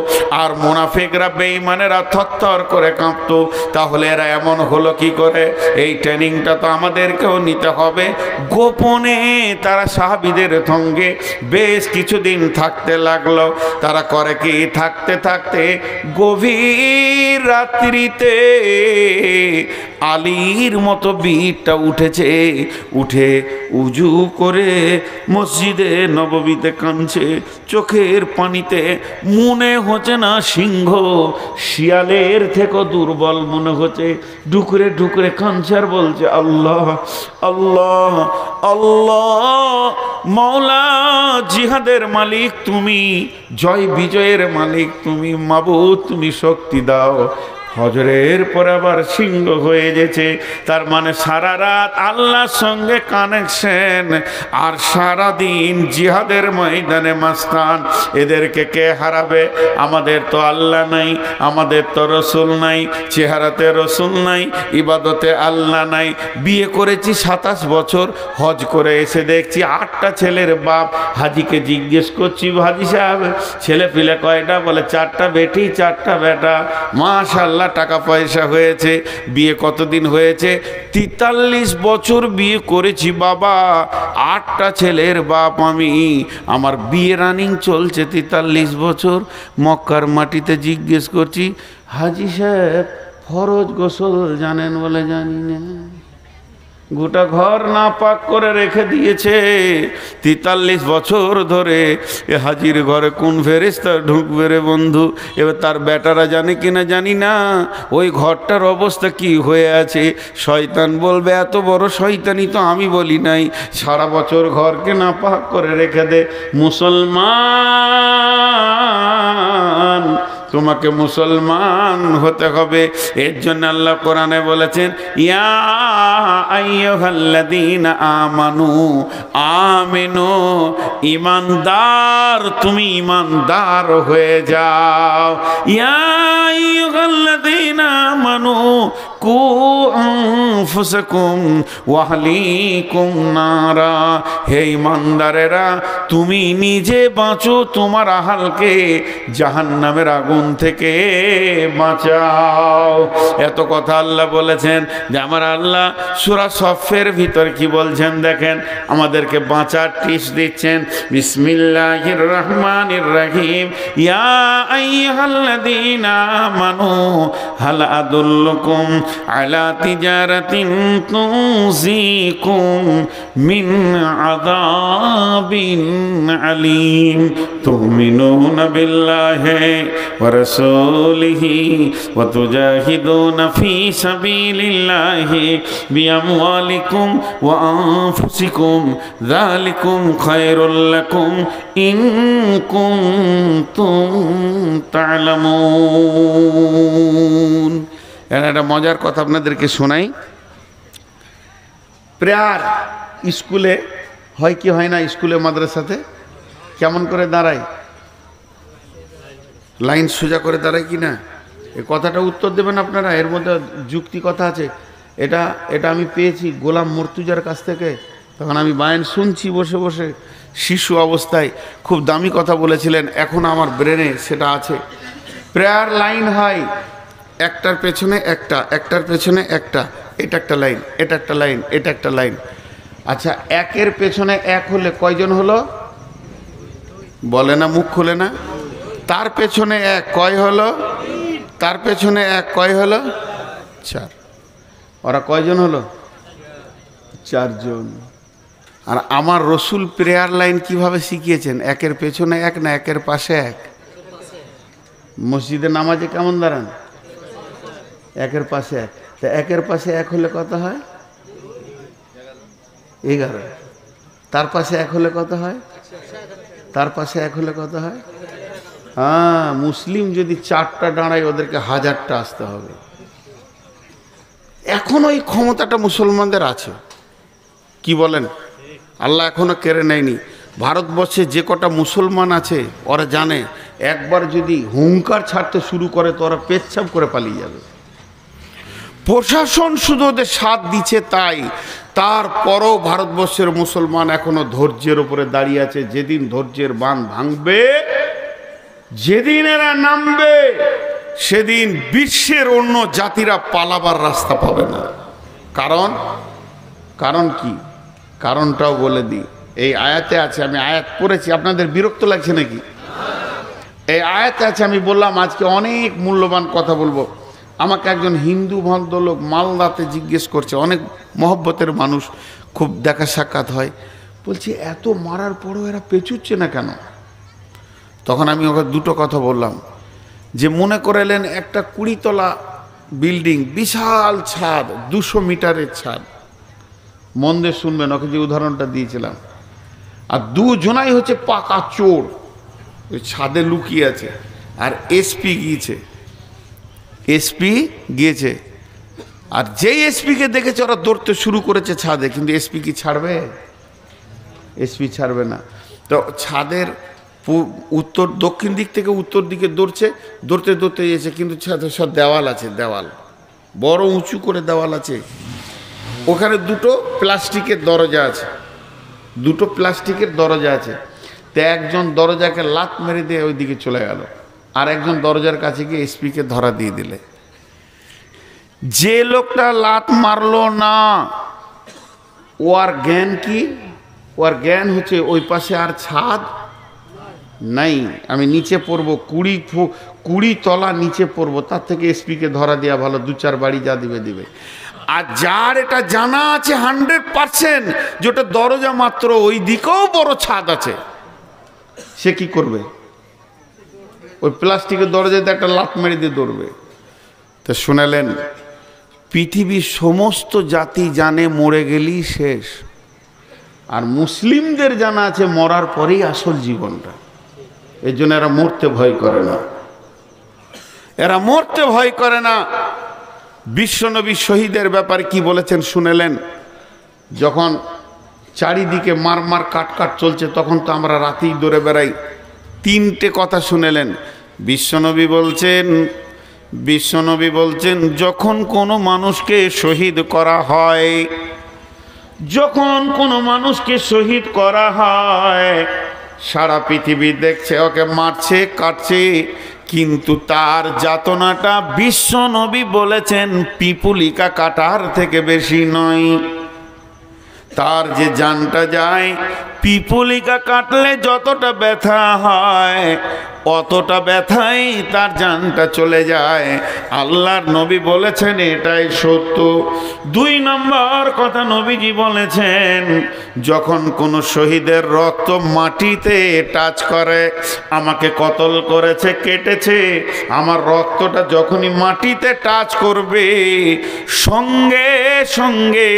আর মুনাফিকরা বেঈমানেরা থরথর করে কাঁপতো। তাহলে এরা এমন হলো কি করে? এই ট্রেনিংটা তো আমাদেরকেও নিতে হবে। গোপনে তারা সাহাবীদের সঙ্গে বেশ কিছুদিন থাকতে লাগলো। তারা করে কি, থাকতে থাকতে গভীর রাত্রিতে আলীর মতো বীরটা উঠেছে, উঠে উজু করে মসজিদে নববীতে কাঁদছে, চোখের পানিতে। মনে হচ্ছে না সিংহ শিয়ালের থেকে দুর্বল মনে হচ্ছে। ঢুকরে ঢুকরে কাঁদছে আর বলছে, আল্লাহ আল্লাহ আল্লাহ, মাওলা জিহাদের মালিক তুমি, জয় বিজয়ের মালিক তুমি, মাবুদ তুমি শক্তি দাও। ফজরের পর আবার সিংহ হয়ে গেছে। তার মানে সারা রাত আল্লাহর সঙ্গে কানেকশন, আর সারা দিন জিহাদের ময়দানে মাস্তান। এদেরকে কে হারাবে? আমাদের তো আল্লাহ নাই, আমাদের তো রসুল নাই, চেহারাতে রসুল নাই, ইবাদতে আল্লাহ নাই। বিয়ে করেছি 27 বছর, হজ করে এসে দেখছি 8টা ছেলের বাপ। হাজিকে জিজ্ঞেস করছি, হাজি সাহেব ছেলে পিলে কয়টা? বলে 4টা বেটি 4টা বেটা। মাশাআল্লাহ, টাকা পয়সা হয়েছে। বিয়ে কতদিন হয়েছে? 43 বছর বিয়ে করেছি বাবা, 8টা ছেলের বাপ আমি। আমার বিয়ে রানিং চলছে 43 বছর। মক্কার মাটিতে জিজ্ঞেস করছি, হাজি সাহেব ফরজ গোসল জানেন? বলে জানি না। গোটা ঘর না পাক করে রেখে দিয়েছে 43 বছর ধরে। এ হাজির ঘরে কোন ফেরেশতা ঢুকবে রে বন্ধু? এবার তার বেটারা জানে কিনা জানি না ওই ঘরটার অবস্থা কি হয়ে আছে। শয়তান বলবে, এত বড় শয়তানি তো আমি বলি নাই। সারা বছর ঘরকে না পাক করে রেখে দে। মুসলমান, তোমাকে মুসলমান হতে হবে। এর জন্য আল্লাহ কোরআনে বলেছেন, ইয়া আইয়ুহাল্লাযীনা আমানু আমিনু, ঈমানদার তুমি ঈমানদার হয়ে যাও। ইয়া আইয়ুহাল্লাযীনা আমানু কু আনফুসাকুম ওয়া আহলিকুম নারা, হে ঈমানদারেরা তুমি নিজে বাঁচো, তোমার আহালকে জাহান্নামের আগুন থেকে বাঁচাও। এত কথা আল্লাহ বলেছেন। যে আমার আল্লাহ সূরা সফের ভিতর কি বলছেন দেখেন, আমাদেরকে বাঁচার টিপস দিচ্ছেন। বিসমিল্লাহির রহমানির রহিম, ইয়া আইয়ুহাল্লাযীনা আমানু হাল আদুল্লুকুম আলা তিজারাতিন তুনজিকুম মিন আযাবিন আলীম তুমিনুনা বিল্লাহি ওয়া রাসূলিহি ওয়া তুজাহিদুনা ফি সাবিলিল্লাহি বিআমওয়ালিকুম ওয়া আনফুসিকুম যালিকুম খায়রুল লাকুম ইন কুনতুম তা'লামুন। একটা মজার কথা আপনাদেরকে শোনাই। প্রেয়ার স্কুলে হয় কি হয় না? স্কুলে মাদ্রাসাতে কেমন করে দাঁড়ায়? লাইন সোজা করে দাঁড়ায় কি না? এই কথাটা উত্তর দেবেন আপনারা। এর মধ্যে যুক্তি কথা আছে। এটা আমি পেয়েছি গোলাম মর্তুজার কাছ থেকে। তখন আমি বায়ান শুনছি বসে বসে, শিশু অবস্থায় খুব দামি কথা বলেছিলেন, এখন আমার ব্রেনে সেটা আছে। প্রেয়ার লাইন হয় একটার পেছনে একটা, একটার পেছনে একটা, এটা একটা লাইন, এটা একটা লাইন, এটা একটা লাইন। আচ্ছা, একের পেছনে এক হলে কয়জন হলো? বলে না, মুখ খুলে না। তার পেছনে এক কয় হলো? তার পেছনে এক কয় হলো? 4। ওরা কয়জন হলো? 4 জন। আর আমার রসুল প্রেয়ার লাইন কিভাবে শিখিয়েছেন? একের পেছনে এক না একের পাশে এক? মসজিদে নামাজে কেমন দাঁড়ান? একের পাশে এক। তা একের পাশে এক হলে কত হয়? 11। তার পাশে এক হলে কত হয়? তার পাশে এক হলে কত হয়? হ্যাঁ, মুসলিম যদি 4টা দাঁড়ায় ওদেরকে 1000টা আসতে হবে। এখনো এই ক্ষমতাটা মুসলমানদের আছে, কি বলেন? আল্লাহ এখনো কেড়ে নেয়নি। ভারতবর্ষে যে কটা মুসলমান আছে ওরা জানে একবার যদি হুঙ্কার ছাড়তে শুরু করে তো ওরা পেচ্ছাপ করে পালিয়ে যাবে। প্রশাসন শুধু ওদের সাথ দিচ্ছে, তাই তারপরও ভারতবর্ষের মুসলমান এখনো ধৈর্যের উপরে দাঁড়িয়ে আছে। যেদিন ধৈর্যের বাঁধ ভাঙবে, যেদিন এরা নামবে, সেদিন বিশ্বের অন্য জাতিরা পালাবার রাস্তা পাবে না। কারণ কি? কারণটাও বলে দিই। এই আয়াতে আছে, আমি আয়াত পড়েছি, আপনাদের বিরক্ত লাগছে নাকি? এই আয়াতে আছে, আমি বললাম আজকে অনেক মূল্যবান কথা বলবো। আমাকে একজন হিন্দু ভদ্রলোক মালদাতে জিজ্ঞেস করছে, অনেক মহব্বতের মানুষ, খুব দেখা সাক্ষাৎ হয়, বলছি এত মারার পরও এরা পেঁচুচ্ছে না কেন? তখন আমি ওকে দুটো কথা বললাম, যে মনে করেলেন একটা 20 তলা বিল্ডিং, বিশাল ছাদ, 200 মিটারের ছাদ, মন দিয়ে শুনবেন, ওকে যে উদাহরণটা দিয়েছিলাম, আর দুজনাই হচ্ছে পাকা চোর, ওই ছাদে লুকিয়ে আছে, আর এসপি গিয়েছে, আর যেই এসপিকে দেখেছে ওরা দৌড়তে শুরু করেছে ছাদে, কিন্তু এসপি কি ছাড়বে? এসপি ছাড়বে না। তো ছাদের উত্তর দক্ষিণ দিক থেকে উত্তর দিকে দৌড়তে গিয়েছে, কিন্তু ছাদে সব দেওয়াল আছে, দেওয়াল বড় উঁচু করে দেওয়াল আছে, ওখানে দুটো প্লাস্টিকের দরজা আছে, তো একজন দরজাকে লাত মেরে দিয়ে ওই দিকে চলে গেল, আর একজন দরজার কাছে গিয়ে এসপিকে ধরা দিয়ে দিলে। যে লোকটা লাত মারলো না, ওর জ্ঞান কি? ওর জ্ঞান হচ্ছে ওই পাশে আর ছাদ নাই, আমি নিচে পড়বো, 20 তলা নিচে পড়বো, তার থেকে এসপিকে ধরা দেওয়া ভালো, 2-4 বাড়ি যা দিবে। আর যার এটা জানা আছে 100% যেটা দরজা মাত্র, ওই দিকেও বড় ছাদ আছে, সে কি করবে? ওই প্লাস্টিকের দরজাতে একটা লাত মেরে দিয়ে দৌড়বে। তো শুনালেন, পৃথিবীর সমস্ত জাতি জানে মরে গেলেই শেষ, আর মুসলিমদের জানা আছে মরার পরেই আসল জীবনটা। এর জন্য এরা মরতে ভয় করে না। বিশ্বনবী শহীদের ব্যাপারে কি বলেছেন শুনেলেন? যখন চারিদিকে মার কাট চলছে, তখন তো আমরা রাতেই দৌড়ে বেড়াই। 3টে কথা শুনেলেন। বিশ্বনবী বলছেন যখন কোনো মানুষকে শহীদ করা হয়, সারা পৃথিবী দেখছে ওকে মারছে কাটছে, কিন্তু তার যাতনাটা বিশ্বনবী বলেছেন পিপুলিকা কাটার থেকে বেশি নয়। তার যে জানটা যায়, পিপুলিকা কাটলে যতটা ব্যথা হয় অতটা ব্যথাই তার জানটা চলে যায়। আল্লাহর নবী বলেছেন এটাই সত্য। 2 নম্বর কথা নবীজি বলেছেন, যখন কোনো শহীদের রক্ত মাটিতে টাচ করে, আমাকে কতল করেছে, কেটেছে, আমার রক্তটা যখনই মাটিতে টাচ করবে, সঙ্গে সঙ্গে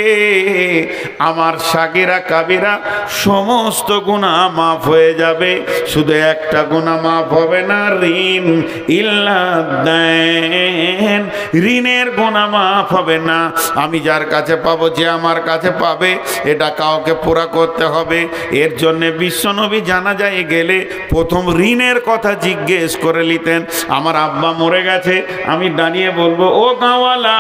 আমার সাগিরা কাবিরা সমস্ত গুনাহ মাফ হয়ে যাবে। শুধু একটা গুনাহ মাফ হবে না, ঋণ ইল্লাদাইন, ঋণের গুনাহ মাফ হবে না। আমি যার কাছে পাবো, যে আমার কাছে পাবে, এটা কাউকে পুরা করতে হবে। এর জন্য বিশ্বনবী জানাজায় গেলে প্রথম ঋণের কথা জিজ্ঞেস করে নিতেন। আমার আব্বা মরে গেছে, আমি দাঁড়িয়ে বলবো, ও গাঁওয়ালা,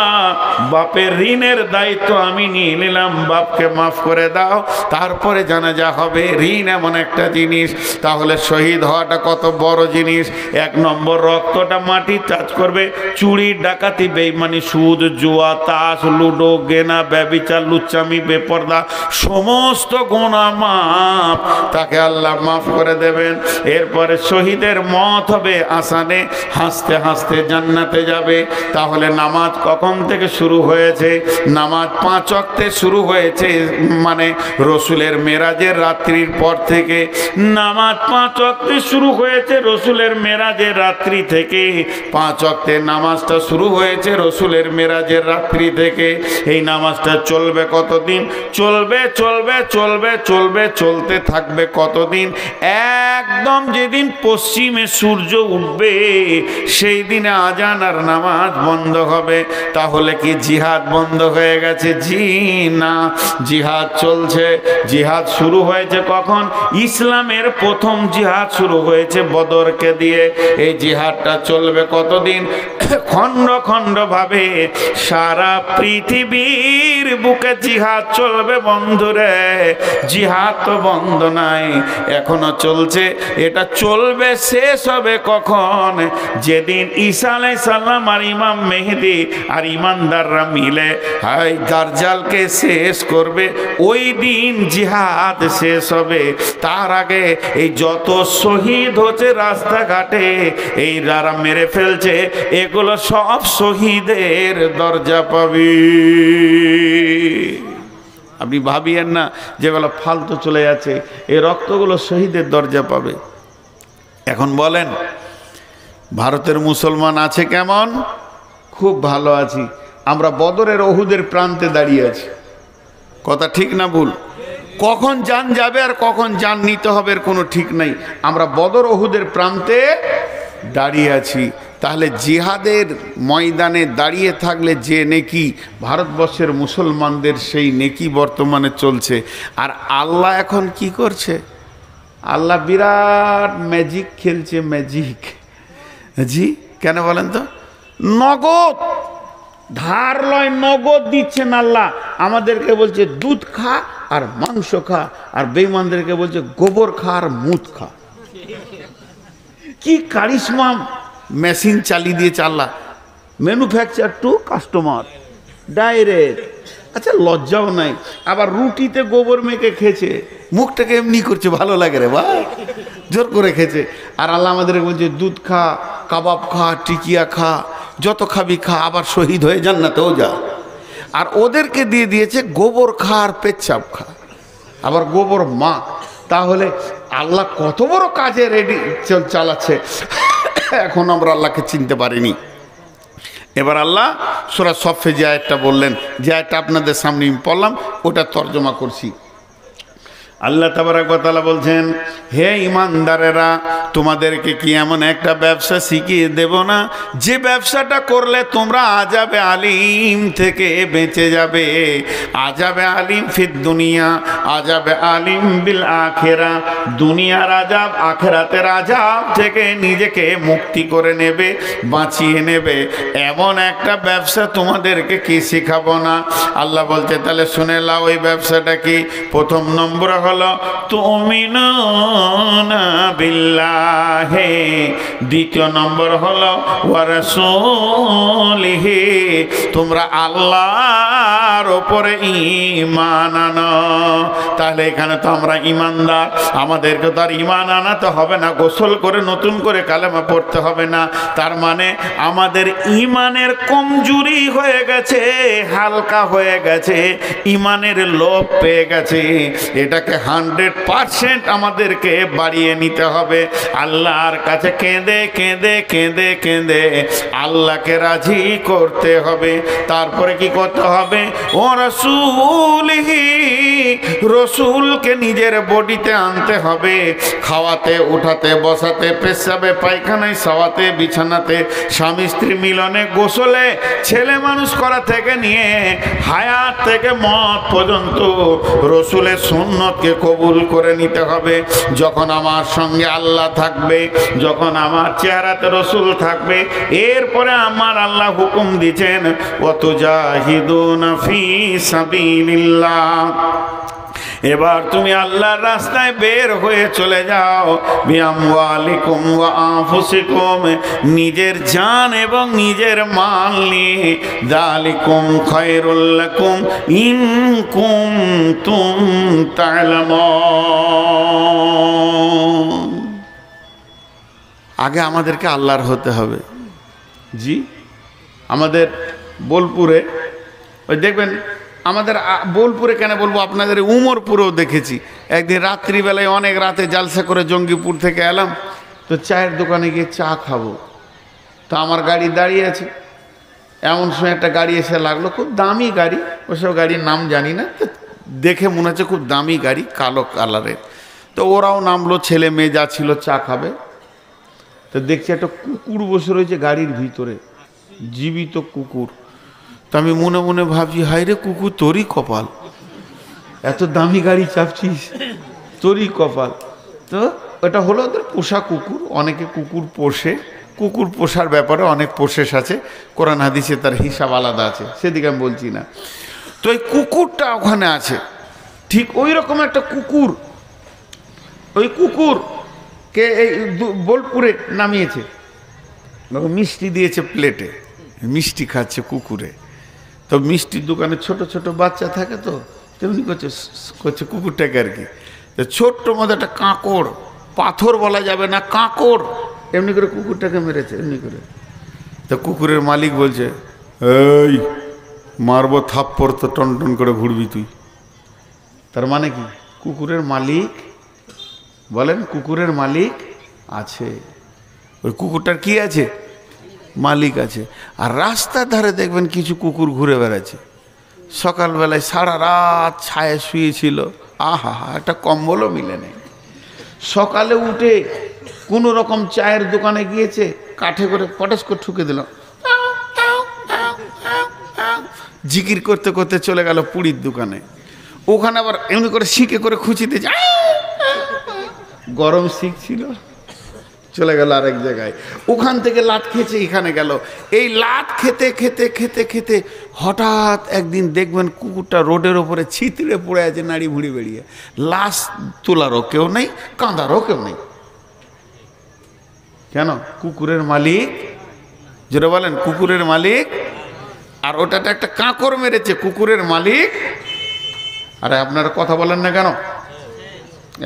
বাপের ঋণের দায়িত্ব আমি নিয়ে নিলাম, বাপকে মাফ করে দাও। তারপরে জানাজা হবে। ঋণ এমন একটা জিনিস, তাহলে শহীদ হওয়াটা কত বড় বড় জিনিস। 1 নম্বর রক্তটা মাটি টাচ করবে, চুরি ডাকাতি বেঈমানি সুদ জুয়া তাস লুডো গেনা ব্যভিচার লুচ্চামি বেপরদা সমস্ত গুনাহ মাফ, তাকে আল্লাহ মাফ করে দেবেন। এরপরে শহীদের মত হবে আসানে, হাসতে হাসতে জান্নাতে যাবে। তাহলে নামাজ কখন থেকে শুরু হয়েছে? নামাজ 5 ওয়াক্তে শুরু হয়েছে, মানে রসুলের মেরাজের রাত্রির পর থেকে নামাজ 5 ওয়াক্তে শুরু হয়েছে। রসুলের মেরাজের রাত্রি থেকে 5 ওয়াক্তে নামাজটা শুরু হয়েছে রসুলের মেরাজের রাত্রি থেকে। এই নামাজটা চলবে কতদিন? চলবে চলবে চলবে চলবে, চলতে থাকবে কতদিন? একদম যেদিন পশ্চিমে সূর্য উঠবে সেই দিনে আজান আর নামাজ বন্ধ হবে। তাহলে কি জিহাদ বন্ধ হয়ে গেছে? জি না, জিহাদ চলছে। জিহাদ শুরু হয়েছে কখন? ইসলামের প্রথম জিহাদ শুরু হয়েছে বদরকে দিয়ে। এই জিহাদটা চলবে কতদিন? খণ্ড খণ্ড ভাবে সারা পৃথিবীর বুকে জিহাদ চলবে বন্ধুরে। জিহাদ তো বন্ধ নাই, এখনো চলছে। এটা চলবে, শেষ হবে কখন? যেদিন ঈসা আলাইহিস সালাম আর ইমাম মেহেদী আর ইমানদাররা মিলে হাই দাজ্জালকে শেষ করবে, ওই দিন জিহাদ শেষ হবে। তার আগে এই যত শহীদ হচ্ছে রাস্তাঘাটে, এই যারা মেরে ফেলছে, এগুলো সব শহীদের দরজা পাবে। আপনি ভাবিয়েন না যেগুলো ফালতু চলে যাচ্ছে, এই রক্তগুলো শহীদের দরজা পাবে। এখন বলেন ভারতের মুসলমান আছে কেমন? খুব ভালো আছি। আমরা বদরের ওহুদের প্রান্তে দাঁড়িয়ে আছি। কথা ঠিক না ভুল? কখন জান যাবে আর কখন জান নিতে হবে এর কোনো ঠিক নাই। আমরা বদর ওহুদের প্রান্তে দাঁড়িয়ে আছি। তাহলে জিহাদের ময়দানে দাঁড়িয়ে থাকলে যে নেকি ভারতবর্ষের মুসলমানদের, সেই নেকি বর্তমানে চলছে। আর আল্লাহ এখন কি করছে? আল্লাহ বিরাট ম্যাজিক খেলছে। ম্যাজিক জি, কেন বলেন তো? নগদ ধার লয়, নগদ দিচ্ছেন আল্লাহ। আমাদেরকে বলছে দুধ খা আর মাংস খা, আর বেঈমানদেরকে বলছে গোবর খা আর মুত খা। কি কারিশমা মেশিন চালিয়ে দিয়েছে আল্লাহ। Manufacture to customer direct. আচ্ছা, লজ্জাও নাই। আবার রুটিতে গোবর মেখে খেয়েছে, মুখটাকে এমনি করছে, ভালো লাগে রে ভাই, জোর করে খেয়েছে। আর আল্লাহ আমাদেরকে বলছে দুধ খা, কাবাব খা, টিকিয়া খা, যত খাবি খা, আবার শহীদ হয়ে জান্নাতেও যা। আর ওদেরকে দিয়ে দিয়েছে গোবর খা আর পেচ্ছাপ খা, আবার গোবর মা। তাহলে আল্লাহ কত বড় কাজে রেডি চালাচ্ছে, এখন আমরা আল্লাহকে চিনতে পারিনি। এবার আল্লাহ সূরা সফে যে আয়াতটা বললেন, যে আয়াতটা আপনাদের সামনে আমি পড়লাম, ওটা তর্জমা করছি। আল্লাহ তাবারক ওয়া তাআলা বলছেন, হে ঈমানদারেরা, তোমাদেরকে কি এমন একটা ব্যবসা শিখিয়ে দেব না যে ব্যবসাটা করলে তোমরা আযাবে আলিম থেকে বেঁচে যাবে। আযাবে আলিম ফিদ দুনিয়া, আযাবে আলিম বিল আখিরা। দুনিয়ার আযাব, আখিরাতের আযাব থেকে নিজেকে মুক্তি করে নেবে, বাঁচিয়ে নেবে। এমন একটা ব্যবসা তোমাদেরকে কি শেখাবো না? আল্লাহ বলতে তাহলে শুনে লাও ওই ব্যবসাটা কি। প্রথম নম্বর হলো তুমিনুনা বিল্লাহি, দ্বিতীয় নম্বর হলো ওয়া রাসূলিহি, তোমরা আল্লাহর উপরে ঈমান আনো। তাহলে এখানে তো আমরা ঈমানদার, আমাদেরকে তো আর ঈমান আনাতে হবে না, গোসল করে নতুন করে কালেমা পড়তে হবে না। তার মানে আমাদের ঈমানের কমজোরি হয়ে গেছে, হালকা হয়ে গেছে, ঈমানের লোভ পেয়ে গেছে। এটাকে 100% আমাদেরকে বাড়িয়ে নিতে হবে। আল্লাহর কাছে কেঁদে কেঁদে কেঁদে কেঁদে আল্লাহকে রাজি করতে হবে। তারপরে কি করতে হবে? ও রাসূলিহি, রসুলকে নিজের বডিতে আনতে হবে। খাওয়াতে, উঠাতে, বসাতে, পেশাবে, পায়খানায়, শোয়াতে, বিছানাতে, স্বামী স্ত্রী মিলনে, গোসলে, ছেলে মানুষ করা থেকে নিয়ে হায়াত থেকে মত পর্যন্ত রসুলের সুন্নতকে কবুল করে নিতে হবে। যখন আমার সঙ্গে আল্লাহ থাকবে, যখন আমার চেহারাতে রসুল থাকবে, এরপরে আমার আল্লাহ হুকুম দিচ্ছেন ওয়াতুজাহিদুনা ফি সাবিলিল্লাহ, এবার তুমি আল্লাহর রাস্তায় বের হয়ে চলে যাও, বিআমওয়ালিকুম ওয়া আনফুসিকুম, নিজের জান এবং নিজের মাল নিয়ে, যালিকুম খায়রুল লাকুম ইন কুনতুম তা'লামুন। আগে আমাদেরকে আল্লাহর হতে হবে। জি, আমাদের বোলপুরে ওই দেখবেন, আমাদের বোলপুরে কেন বলবো, আপনাদের উমরপুরেও দেখেছি। একদিন রাত্রিবেলায় অনেক রাতে জালসা করে জঙ্গিপুর থেকে এলাম, তো চায়ের দোকানে গিয়ে চা খাবো, তো আমার গাড়ি দাঁড়িয়ে আছে। এমন সময় একটা গাড়ি এসে লাগলো, খুব দামি গাড়ি, ওসব গাড়ির নাম জানি না, তো দেখে মনে হচ্ছে খুব দামি গাড়ি, কালো কালারের। তো ওরাও নামলো, ছেলে মেয়ে যা ছিল চা খাবে। তো দেখছি একটা কুকুর বসে রয়েছে গাড়ির ভিতরে, জীবিত কুকুর। তো আমি মনে মনে ভাবছি, হায় রে কুকুর, তোরই কপাল, এত দামি গাড়ি চাপছিস, তোরই কপাল। তো এটা হলো ওদের পোষা কুকুর, অনেকে কুকুর পোষে, কুকুর পোষার ব্যাপারে অনেক প্রসেস আছে, কোরআন হাদিসে তার হিসাব আলাদা আছে, সেদিকে আমি বলছি না। তো এই কুকুরটা ওখানে আছে, ঠিক ওই রকম একটা কুকুর, ওই কুকুরকে এই বোলপুরে নামিয়েছে, মিষ্টি দিয়েছে প্লেটে, মিষ্টি খাচ্ছে কুকুরে। তো মিষ্টির দোকানে ছোট ছোট বাচ্চা থাকে, তো তেমনি করছে কুকুরটাকে আর কি। তো ছোট্ট মধ্যে একটা কাঁকড়, পাথর বলা যাবে না, কাঁকড়, এমনি করে কুকুরটাকে মেরেছে, এমনি করে। তো কুকুরের মালিক বলছে, এই মারবো থাপ্পড়, তো টন টন করে ঘুরবি তুই। তার মানে কি, কুকুরের মালিক, বলেন কুকুরের মালিক আছে, ওই কুকুরটার কি আছে, মালিক আছে। আর রাস্তার ধারে দেখবেন কিছু কুকুর ঘুরে বেড়াচ্ছে, সকালবেলায় সারা রাত ছায়া শুয়েছিল, আহা হা, একটা কম্বলও মিলে নেই। সকালে উঠে কোনো রকম চায়ের দোকানে গিয়েছে, কাঠে করে পটাশ করে ঠুকে দিল, জিকির করতে করতে চলে গেল পুরীর দোকানে। ওখানে আবার এমনি করে শিখে করে খুঁচিতে যায়, গরম শিখ ছিল, চলে গেল আরেক জায়গায়। ওখান থেকে লাত খেয়েছে, এখানে গেল। এই লাত খেতে খেতে খেতে খেতে হঠাৎ একদিন দেখবেন কুকুরটা রোডের ওপরে ছিতড়ে পড়ে আছে, নাড়ি ভুঁড়ি বেরিয়ে, লাশ তোলারও কেউ নেই, কাঁদারও কেউ নেই। কেন? কুকুরের মালিক, যেটা বলেন কুকুরের মালিক। আর ওটাতে একটা কাঁকড় মেরেছে, কুকুরের মালিক। আরে আপনারা কথা বলেন না কেন?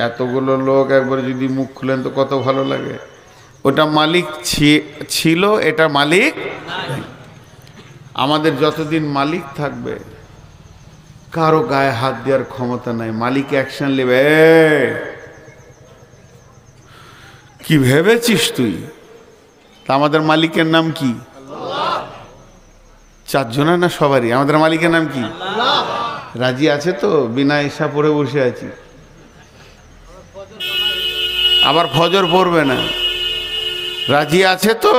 এতগুলো লোক একবারে যদি মুখ খুলেন তো কত ভালো লাগে। ওটা মালিক ছিল, এটা মালিক। আমাদের যতদিন মালিক থাকবে কারো গায়ে হাত দেওয়ার ক্ষমতা নাই, মালিক অ্যাকশন নেবে। কি ভেবেছিস তুই? তা আমাদের মালিকের নাম কি? চারজনের না সবারই? আমাদের মালিকের নাম কি? রাজি আছে তো? বিনা ঈশা পড়ে বসে আছি, আবার ফজর পড়বে না, রাজি আছে তো?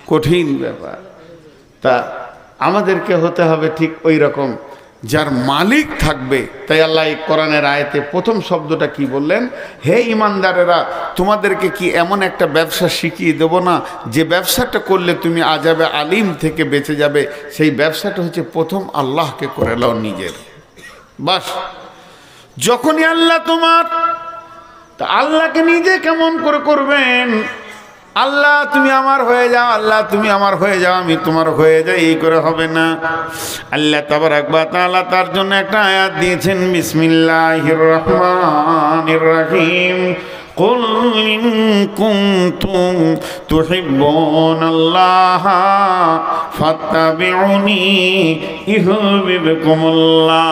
কঠিন ব্যাপার। তা আমাদেরকে হতে হবে ঠিক ওই রকম, যার মালিক থাকবে। তাই আল্লাহ কোরআনের আয়াতে প্রথম শব্দটা কি বললেন? হে ইমানদারেরা, তোমাদেরকে কি এমন একটা ব্যবসা শিখিয়ে দেব না, যে ব্যবসাটা করলে তুমি আযাবে আলিম থেকে বেঁচে যাবে? সেই ব্যবসাটা হচ্ছে প্রথম আল্লাহকে করে নাও নিজের। বাস, যখনই আল্লাহ তোমার, তা আল্লাহকে নিজে কেমন করে করবেন? আল্লাহ তুমি আমার হয়ে যাও, আল্লাহ তুমি আমার হয়ে যাও, আমি তোমার হয়ে যাই, এই করে হবে না। আল্লাহ তাবারাক ওয়া তাআলা তার জন্য একটা আয়াত দিয়েছেন, বিসমিল্লাহির রহমানির রহিম। কুল ইন কুনতুম তুহিব্বুনাল্লাহ ফাত্তাবিউনি ইউহিব্বুকুমুল্লাহ।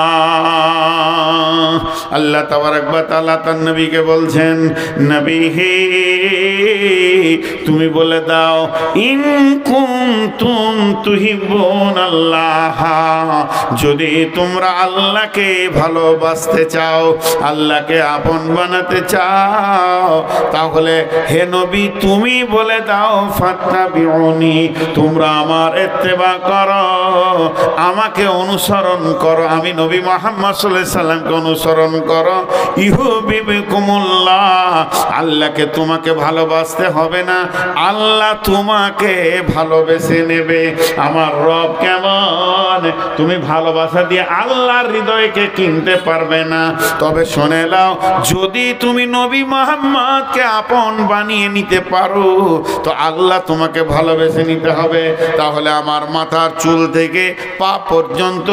আল্লাহ তাবারাক ওয়া তাআলা তার নবীকে বলছেন, নবী হে, তুমি বলে দাও, ইন কুনতুম তুহিব্বুনাল্লাহ, যদি তোমরা আল্লাহকে ভালোবাসতে চাও, আল্লাহকে আপন বানাতে চাও, তাহলে হে নবী তুমি বলে দাও, ফাত্তাবিউনি, তোমরা আমার ইত্তেবা করো, আমাকে অনুসরণ করো, আমি নবী মুহাম্মদ সাল্লাল্লাহু আলাইহি সাল্লামকে অনুসরণ করো। ইউহিব্বুকুমুল্লাহ, আল্লাহকে তোমাকে ভালোবাসতে হবে। হবে না, আল্লাহ তোমাকে ভালোবেসে নেবে। আমার রব কেমন, তুমি ভালোবাসা দিয়ে আল্লাহর হৃদয়কে কিনতে পারবে না। তবে শুনে নাও, যদি তুমি নবী মুহাম্মদকে আপন বানিয়ে নিতে পারো তো আল্লাহ তোমাকে ভালোবেসে নিতে হবে। তাহলে আমার মাথার চুল থেকে পা পর্যন্ত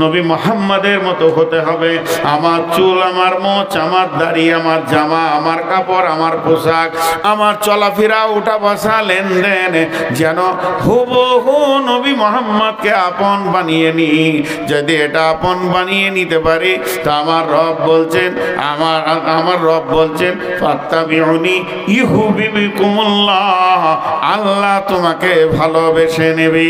নবী মুহাম্মদের মতো হতে হবে। আমার চুল, আমার মোচ, আমার দাড়ি, আমার জামা, আমার কাপড়, আমার পোশাক, আমার চলাফেরা, উঠা বসা, লেনদেন যেন হুবহু নবী মুহাম্মদকে আপন বানিয়ে নি। যদি এটা আপন বানিয়ে নিতে পারি তা আমার রব বলছেন, আমার রব বলছেন ফাত্তাবিউনি ইউহিব্বুকুমুল্লাহ, আল্লাহ তোমাকে ভালোবেসে নেবে।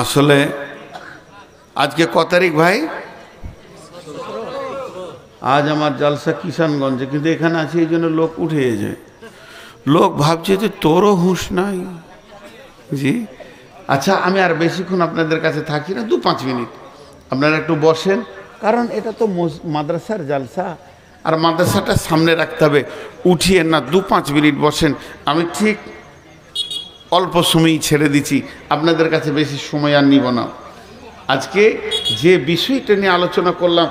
আসলে আজকে ক তারিখ ভাই? আজ আমার জলসা কিষানগঞ্জে, কিন্তু এখানে আছে এই জন্য লোক উঠে যায়। লোক ভাবছে যে তোরও হুঁশ নাই। জি আচ্ছা, আমি আর বেশিক্ষণ আপনাদের কাছে থাকি না, 2-5 মিনিট আপনারা একটু বসেন, কারণ এটা তো মাদ্রাসার জালসা, আর মাদ্রাসাটা সামনে রাখতে হবে। উঠিয়ে না, 2-5 মিনিট বসেন। আমি ঠিক অল্প সময়ই ছেড়ে দিচ্ছি, আপনাদের কাছে বেশি সময় আর নিব না। আজকে যে বিষয়টা নিয়ে আলোচনা করলাম,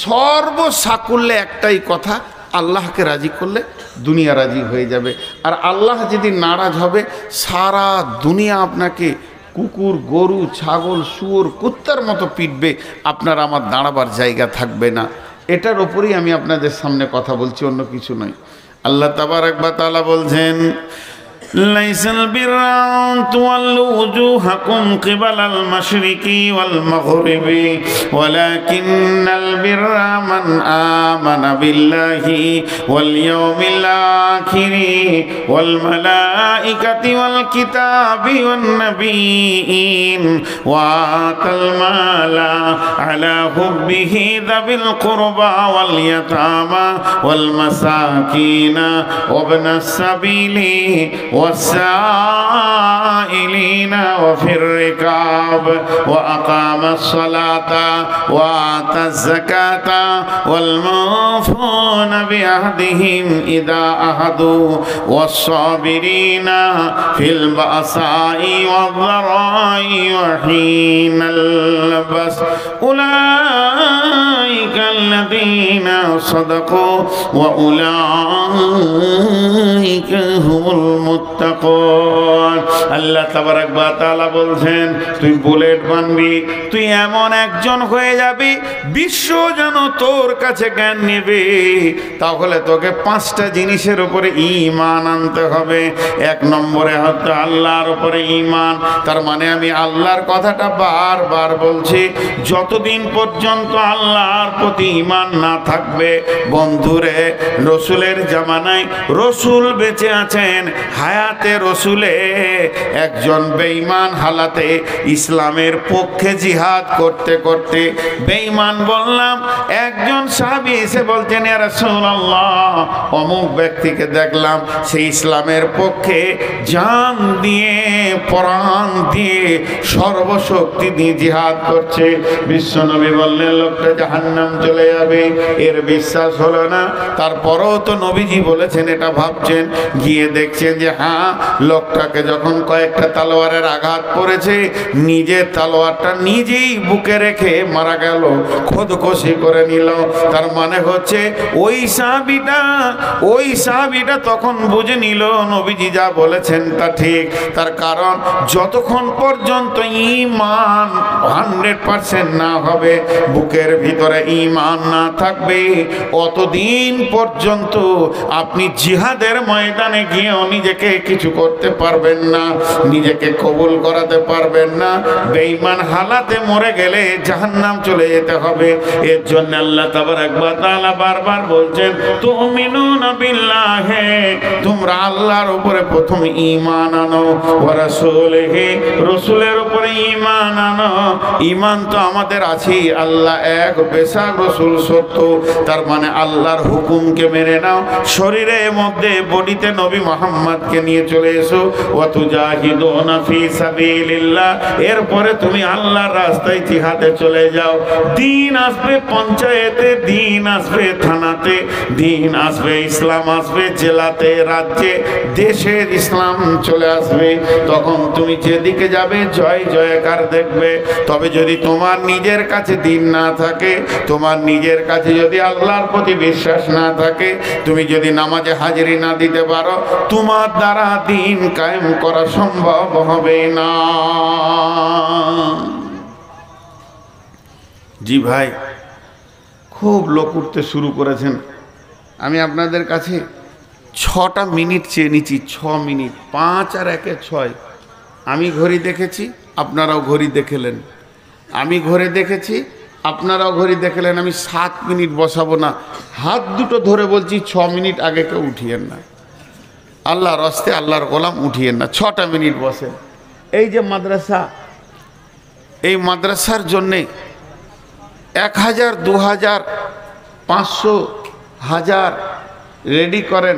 সর্বসাকুল্যে একটাই কথা, আল্লাহকে রাজি করলে দুনিয়া রাজি হয়ে যাবে। আর আল্লাহ যদি নারাজ হবে, সারা দুনিয়া আপনাকে কুকুর, গরু, ছাগল, শুয়োর, কুত্তার মতো পিটবে, আপনার আমার দাঁড়াবার জায়গা থাকবে না। এটার ওপরেই আমি আপনাদের সামনে কথা বলছি, অন্য কিছু নয়। আল্লাহ তাবারক ওয়া তাআলা বলছেন, লাইসাল বিররা আন তুওয়াল্লু ওয়ুজুহাকুম কিবালাল মাশরিকি ওয়াল মাগরিবি ওয়ালাকিন্নাল বিররা মান আমানা বিল্লাহি ওয়াল ইয়াউমিল আখিরি ওয়াল মালাইকাতি ওয়াল কিতাবি ওয়ান নাবিয়্যিন ওয়া আতাল মালা আলা হুব্বিহি যাবিল কুরবা ওয়াল ইয়াতামা ওয়াল মাসাকিনা ওয়া ইবনাস সাবিলি والسائلين وفي الركاب وأقام الصلاة وآتى الزكاة والموفون بعهدهم إذا عاهدوا والصابرين في البأساء والضراء وحين البأس أولئك الذين صدقوا وأولئك هم المتقون। আল্লাহ তাবারক ওয়া তাআলা বলছেন, তুই বুলেট বানবি, তুই এমন একজন হয়ে যাবি বিশ্ব যেন তোর কাছে জ্ঞান নেবে। তাহলে তোকে 5টা জিনিসের উপরে ঈমান আনতে হবে। 1 নম্বরে হচ্ছে আল্লাহর উপরে ঈমান। তার মানে আমি আল্লাহর কথাটা বারবার বলছি, যতদিন পর্যন্ত আল্লাহর প্রতি ঈমান না থাকবে, বন্ধুরে, রসুলের জামানায় রসুল বেঁচে আছেন, হায়াতে রসুলে একজন বেঈমান হালাতে ইসলামের পক্ষে জিহাদ করতে করতে, বেঈমান বললাম, একজন সাহাবী এসে বলছেন, ইয়া রাসূলুল্লাহ, অমুক ব্যক্তিকে দেখলাম সে ইসলামের পক্ষে জান দিয়ে, প্রাণ দিয়ে, সর্বশক্তি দিয়ে জিহাদ করছে। বিশ্বনবী বললেন, লোকটা জাহান্নাম চলে যাবে। এর বিশ্বাস হলো না। তারপরেও তো নবীজি বলেছেন, এটা ভাবছেন। গিয়ে দেখছেন যে হ্যাঁ, লোকটাকে যখন কয়েকটা তলোয়ারের আঘাত পড়েছে, নিজের তলোয়ারটা নিজেই বুকে রেখে মারা গেল, খোদকশি করে নিল। তার মানে হচ্ছে ওই সাহাবীটা তখন বুঝে নিল নবীজি যা বলেছেন তা ঠিক। তার কারণ যতক্ষণ পর্যন্ত ঈমান 100% না হবে, বুকের ভিতরে ঈমান না থাকবে, অতদিন পর্যন্ত আপনি জিহাদের ময়দানে গিয়েও নিজেকে কিছু করতে পারবেন না, নিজেকে কবুল করাতে পারবেন না। বেঈমান হালাতে মরে গেলে জাহান্নাম চলে যেতে হবে। এর জন্য আল্লাহ তাবারক ওয়া তাআলা বারবার বলছেন, তুমিনুনা বিল্লাহি, তোমরা আল্লাহর উপরে প্রথম ঈমান আনো, ওয়া রাসূলিহি, রাসূলের উপরে ঈমান আনো। ঈমান তো আমাদের আছে, আল্লাহ এক, বেশক রাসূল সত্য। তার তার মানে আল্লাহর হুকুমকে মেনে নাও, শরীরের মধ্যে বডিতে নবী মুহাম্মদকে নিয়ে চলে এসো। ওয়া তুজাহিদুনা ফি সাবিলিল্লাহ, এরপরে তুমি আল্লাহর রাস্তায় জিহাদে চলে যাও। দিন আসবে পঞ্চায়েতে, দিন আসবে থানাতে, দিন আসবে, ইসলাম আসবে জেলাতে, রাজ্যে, দেশের ইসলাম চলে আসবে। তখন তুমি যেদিকে যাবে জয় জয়কার দেখবে। তবে যদি তোমার নিজের কাছে দিন না থাকে, তোমার নিজের কাছে যদি আল্লাহর প্রতি বিশ্বাস না থাকে, তুমি যদি নামাজে হাজিরি না দিতে পারো, তোমার দ্বারা দিন কায়েম করা সম্ভব হবে না। জি ভাই, খুব লোক উঠতে শুরু করেছেন। আমি আপনাদের কাছে 6টা মিনিট চেয়ে নিচ্ছি, 6 মিনিট, 5 আর 1 6। আমি ঘড়ি দেখেছি, আপনারাও ঘড়ি দেখলেন। আমি ঘড়ি দেখেছি, আপনারাও ঘড়ি দেখলেন। আমি 7 মিনিট বসাবো না, হাত দুটো ধরে বলছি 6 মিনিট আগে কেউ উঠিয়েন না। আল্লাহর রাস্তে আল্লাহর গোলাম উঠিয়েন না, 6টা মিনিট বসেন। এই যে মাদ্রাসা, এই মাদ্রাসার জন্যে 1000, 2000, 500, 1000 রেডি করেন।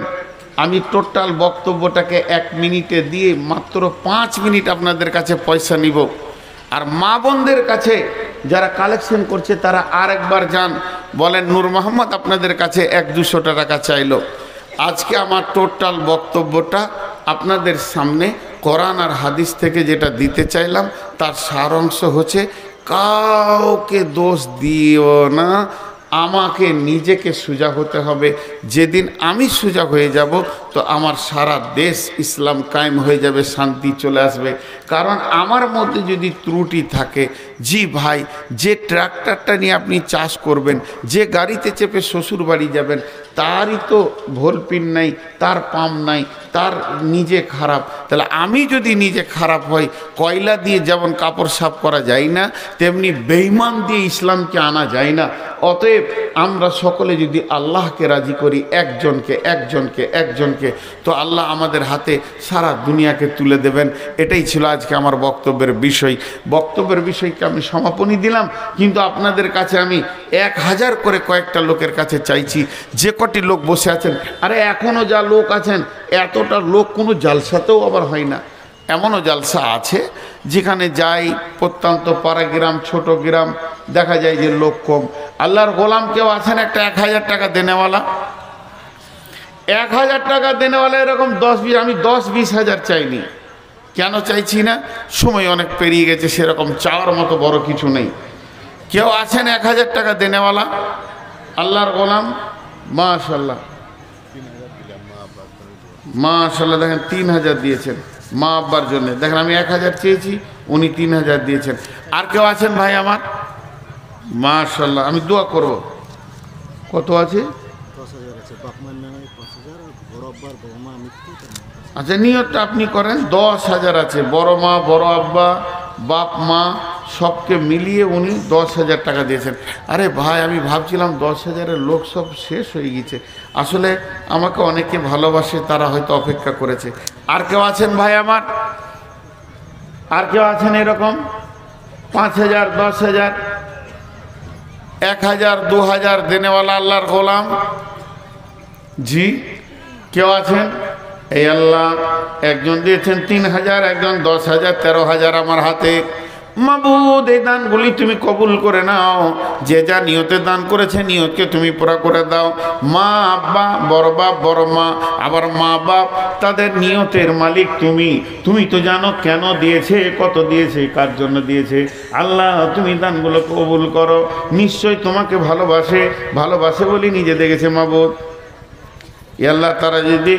আমি টোটাল বক্তব্যটাকে 1 মিনিটে দিয়ে মাত্র 5 মিনিট আপনাদের কাছে পয়সা নিব। আর মা বোনদের কাছে যারা কালেকশন করছে তারা আরেকবার যান, বলেন নূর মোহাম্মদ আপনাদের কাছে 100-200 টাকা চাইলো। আজকে আমার টোটাল বক্তব্যটা আপনাদের সামনে কোরআন আর হাদিস থেকে যেটা দিতে চাইলাম তার সারাংশ হচ্ছে, কাউকে দোষ দিও না, আমাকে নিজেকে সোজা হতে হবে। যেদিন আমি সোজা হয়ে যাব তো আমার সারা দেশ ইসলাম কায়েম হয়ে যাবে, শান্তি চলে আসবে। কারণ আমার মধ্যে যদি ত্রুটি থাকে, জি ভাই, যে ট্রাক্টরটা নিয়ে আপনি চাষ করবেন, যে গাড়িতে চেপে শ্বশুর বাড়ি যাবেন, তারই তো ভোলপিন নাই, তার পাম্প নাই, তার নিজে খারাপ। তাহলে আমি যদি নিজে খারাপ হই, কয়লা দিয়ে যেমন কাপড় সাফ করা যায় না, তেমনি বেঈমান দিয়ে ইসলামকে আনা যায় না। অতএব আমরা সকলে যদি আল্লাহকে রাজি করি, একজনকে, তো আল্লাহ আমাদের হাতে সারা দুনিয়াকে তুলে দেবেন। এটাই ছিল আজকে আমার বক্তব্যের বিষয়। বক্তব্যের বিষয়কে আমি সমাপনী দিলাম, কিন্তু আপনাদের কাছে আমি 1000 করে কয়েকটা লোকের কাছে চাইছি, যে কটি লোক বসে আছেন, আরে এখনও যা লোক আছেন, এতটা লোক কোনো জালসাতেও আবার হয় না। এমনও জালসা আছে যেখানে যাই, প্রত্যন্ত পাড়া গ্রাম, ছোট গ্রাম, দেখা যায় যে লোক কম। আল্লাহর গোলাম কেউ আছেন একটা 1000 টাকা দেনেওয়ালা? 1000 টাকা দেনেওয়ালা এরকম 10-20, আমি 10-20 হাজার চাইনি। কেন চাইছি না? সময় অনেক পেরিয়ে গেছে, সেরকম চাওয়ার মতো বড় কিছু নেই। কেউ আছেন 1000 টাকা দেনেওয়ালা? আল্লাহর গোলাম, মাশাল্লাহ মাশাল্লাহ, দেখেন 3000 দিয়েছেন মা আব্বার জন্য। দেখেন আমি 1000 চেয়েছি, উনি 3000 দিয়েছেন। আর কেউ আছেন ভাই আমার? মাশাল্লাহ, আমি দোয়া করব। কত আছে? আচ্ছা, নিয়তটা আপনি করেন। 10,000 আছে, বড় মা, বড় আব্বা, বাপ মা সবকে মিলিয়ে উনি 10,000 টাকা দিয়েছেন। আরে ভাই, আমি ভাবছিলাম 10,000-এর লোক সব শেষ হয়ে গেছে। আসলে আমাকে অনেকে ভালোবাসে, তারা হয়তো অপেক্ষা করেছে। আর কেউ আছেন ভাই আমার? আর কেউ আছেন এরকম 5,000, 10,000, 1,000, 2,000 দেনেওয়ালা আল্লাহর গোলাম? জি, কেউ আছেন? এই আল্লাহ, একজন দিয়েছেন 3,000, একজন 10,000, 13,000 আমার হাতে। মাবুদ, এই দানগুলি তুমি কবুল করে নাও। যে যা নিয়তে দান করেছে, নিয়তকে তুমি পুরা করে দাও। মা আব্বা, বড় বাপ, বড় মা, আবার মা বাপ, তাদের নিয়তের মালিক তুমি। তুমি তো জানো কেন দিয়েছে, কত দিয়েছে, কার জন্য দিয়েছে। আল্লাহ, তুমি দানগুলো কবুল করো। নিশ্চয় তোমাকে ভালোবাসে বলি নিজে দেখেছে মাবুদ। আল্লাহ, তারা যদি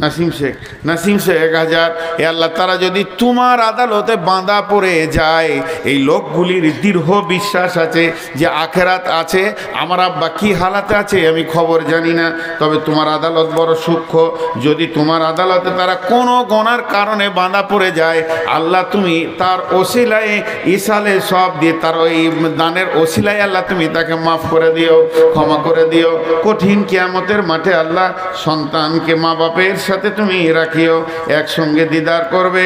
নাসিম শেখ 1000, এ আল্লাহ, তারা যদি তোমার আদালতে বাঁধা পড়ে যায়, এই লোকগুলির দৃঢ় বিশ্বাস আছে যে আখেরাত আছে। আমার আব্বা কি হালাতে আছে আমি খবর জানি না, তবে তোমার আদালত বড় সূক্ষ্ম। যদি তোমার আদালতে তারা কোনো গুনার কারণে বাঁধা পড়ে যায়, আল্লাহ তুমি তার ওসিলায় ইসালে সব দিয়ে, তার ওই দানের ওসিলায় আল্লাহ তুমি তাকে মাফ করে দিও, ক্ষমা করে দিও। কঠিন কিয়ামতের মাঠে আল্লাহ সন্তানকে মা বাপের সাথে তুমি রাখিও, একসঙ্গে দিদার করবে,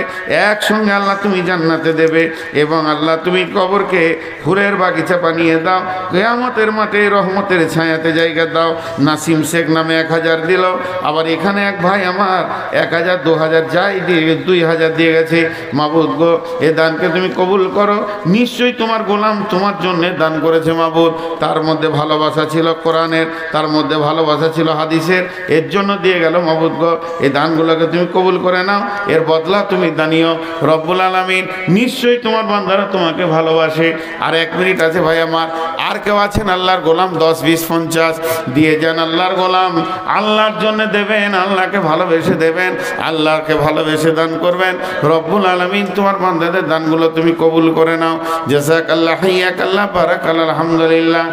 একসঙ্গে আল্লাহ তুমি জান্নাতে দেবে। এবং আল্লাহ তুমি কবরকে ফুলের বাগিচা বানিয়ে দাও, কিয়ামতের মাঠে রহমতের ছায়াতে জায়গা দাও। নাসিম শেখ নামে 1000 দিল। আবার এখানে এক ভাই আমার 1000 2000 যাই দিয়ে 2000 দিয়ে গেছে। মাবুদ গো, এ দানকে তুমি কবুল করো। নিশ্চয়ই তোমার গোলাম তোমার জন্য দান করেছে মাবুদ। তার মধ্যে ভালোবাসা ছিল কোরআনের, তার মধ্যে ভালোবাসা ছিল হাদিসের, এর জন্য দিয়ে গেল মাবুদ গো। এই দানগুলোকে তুমি কবুল করে নাও, এর বদলা তুমি দানিও রব্বুল আলামিন। নিশ্চয়ই তোমার বান্দারা তোমাকে ভালোবাসে। আর 1 মিনিট আছে ভাই আমার। আর কেউ আছেন আল্লাহর গোলাম? 10 20 50 দিয়ে যান আল্লাহর গোলাম। আল্লাহর জন্য দেবেন, আল্লাহকে ভালোবেসে দেবেন, আল্লাহকে ভালোবেসে দান করবেন। রব্বুল আলামিন তোমার বান্দাদের দানগুলো তুমি কবুল করে নাও। জাযাকাল্লাহু হাইয়াকাল্লাহ বারাকাল্লাহ আলহামদুলিল্লাহ।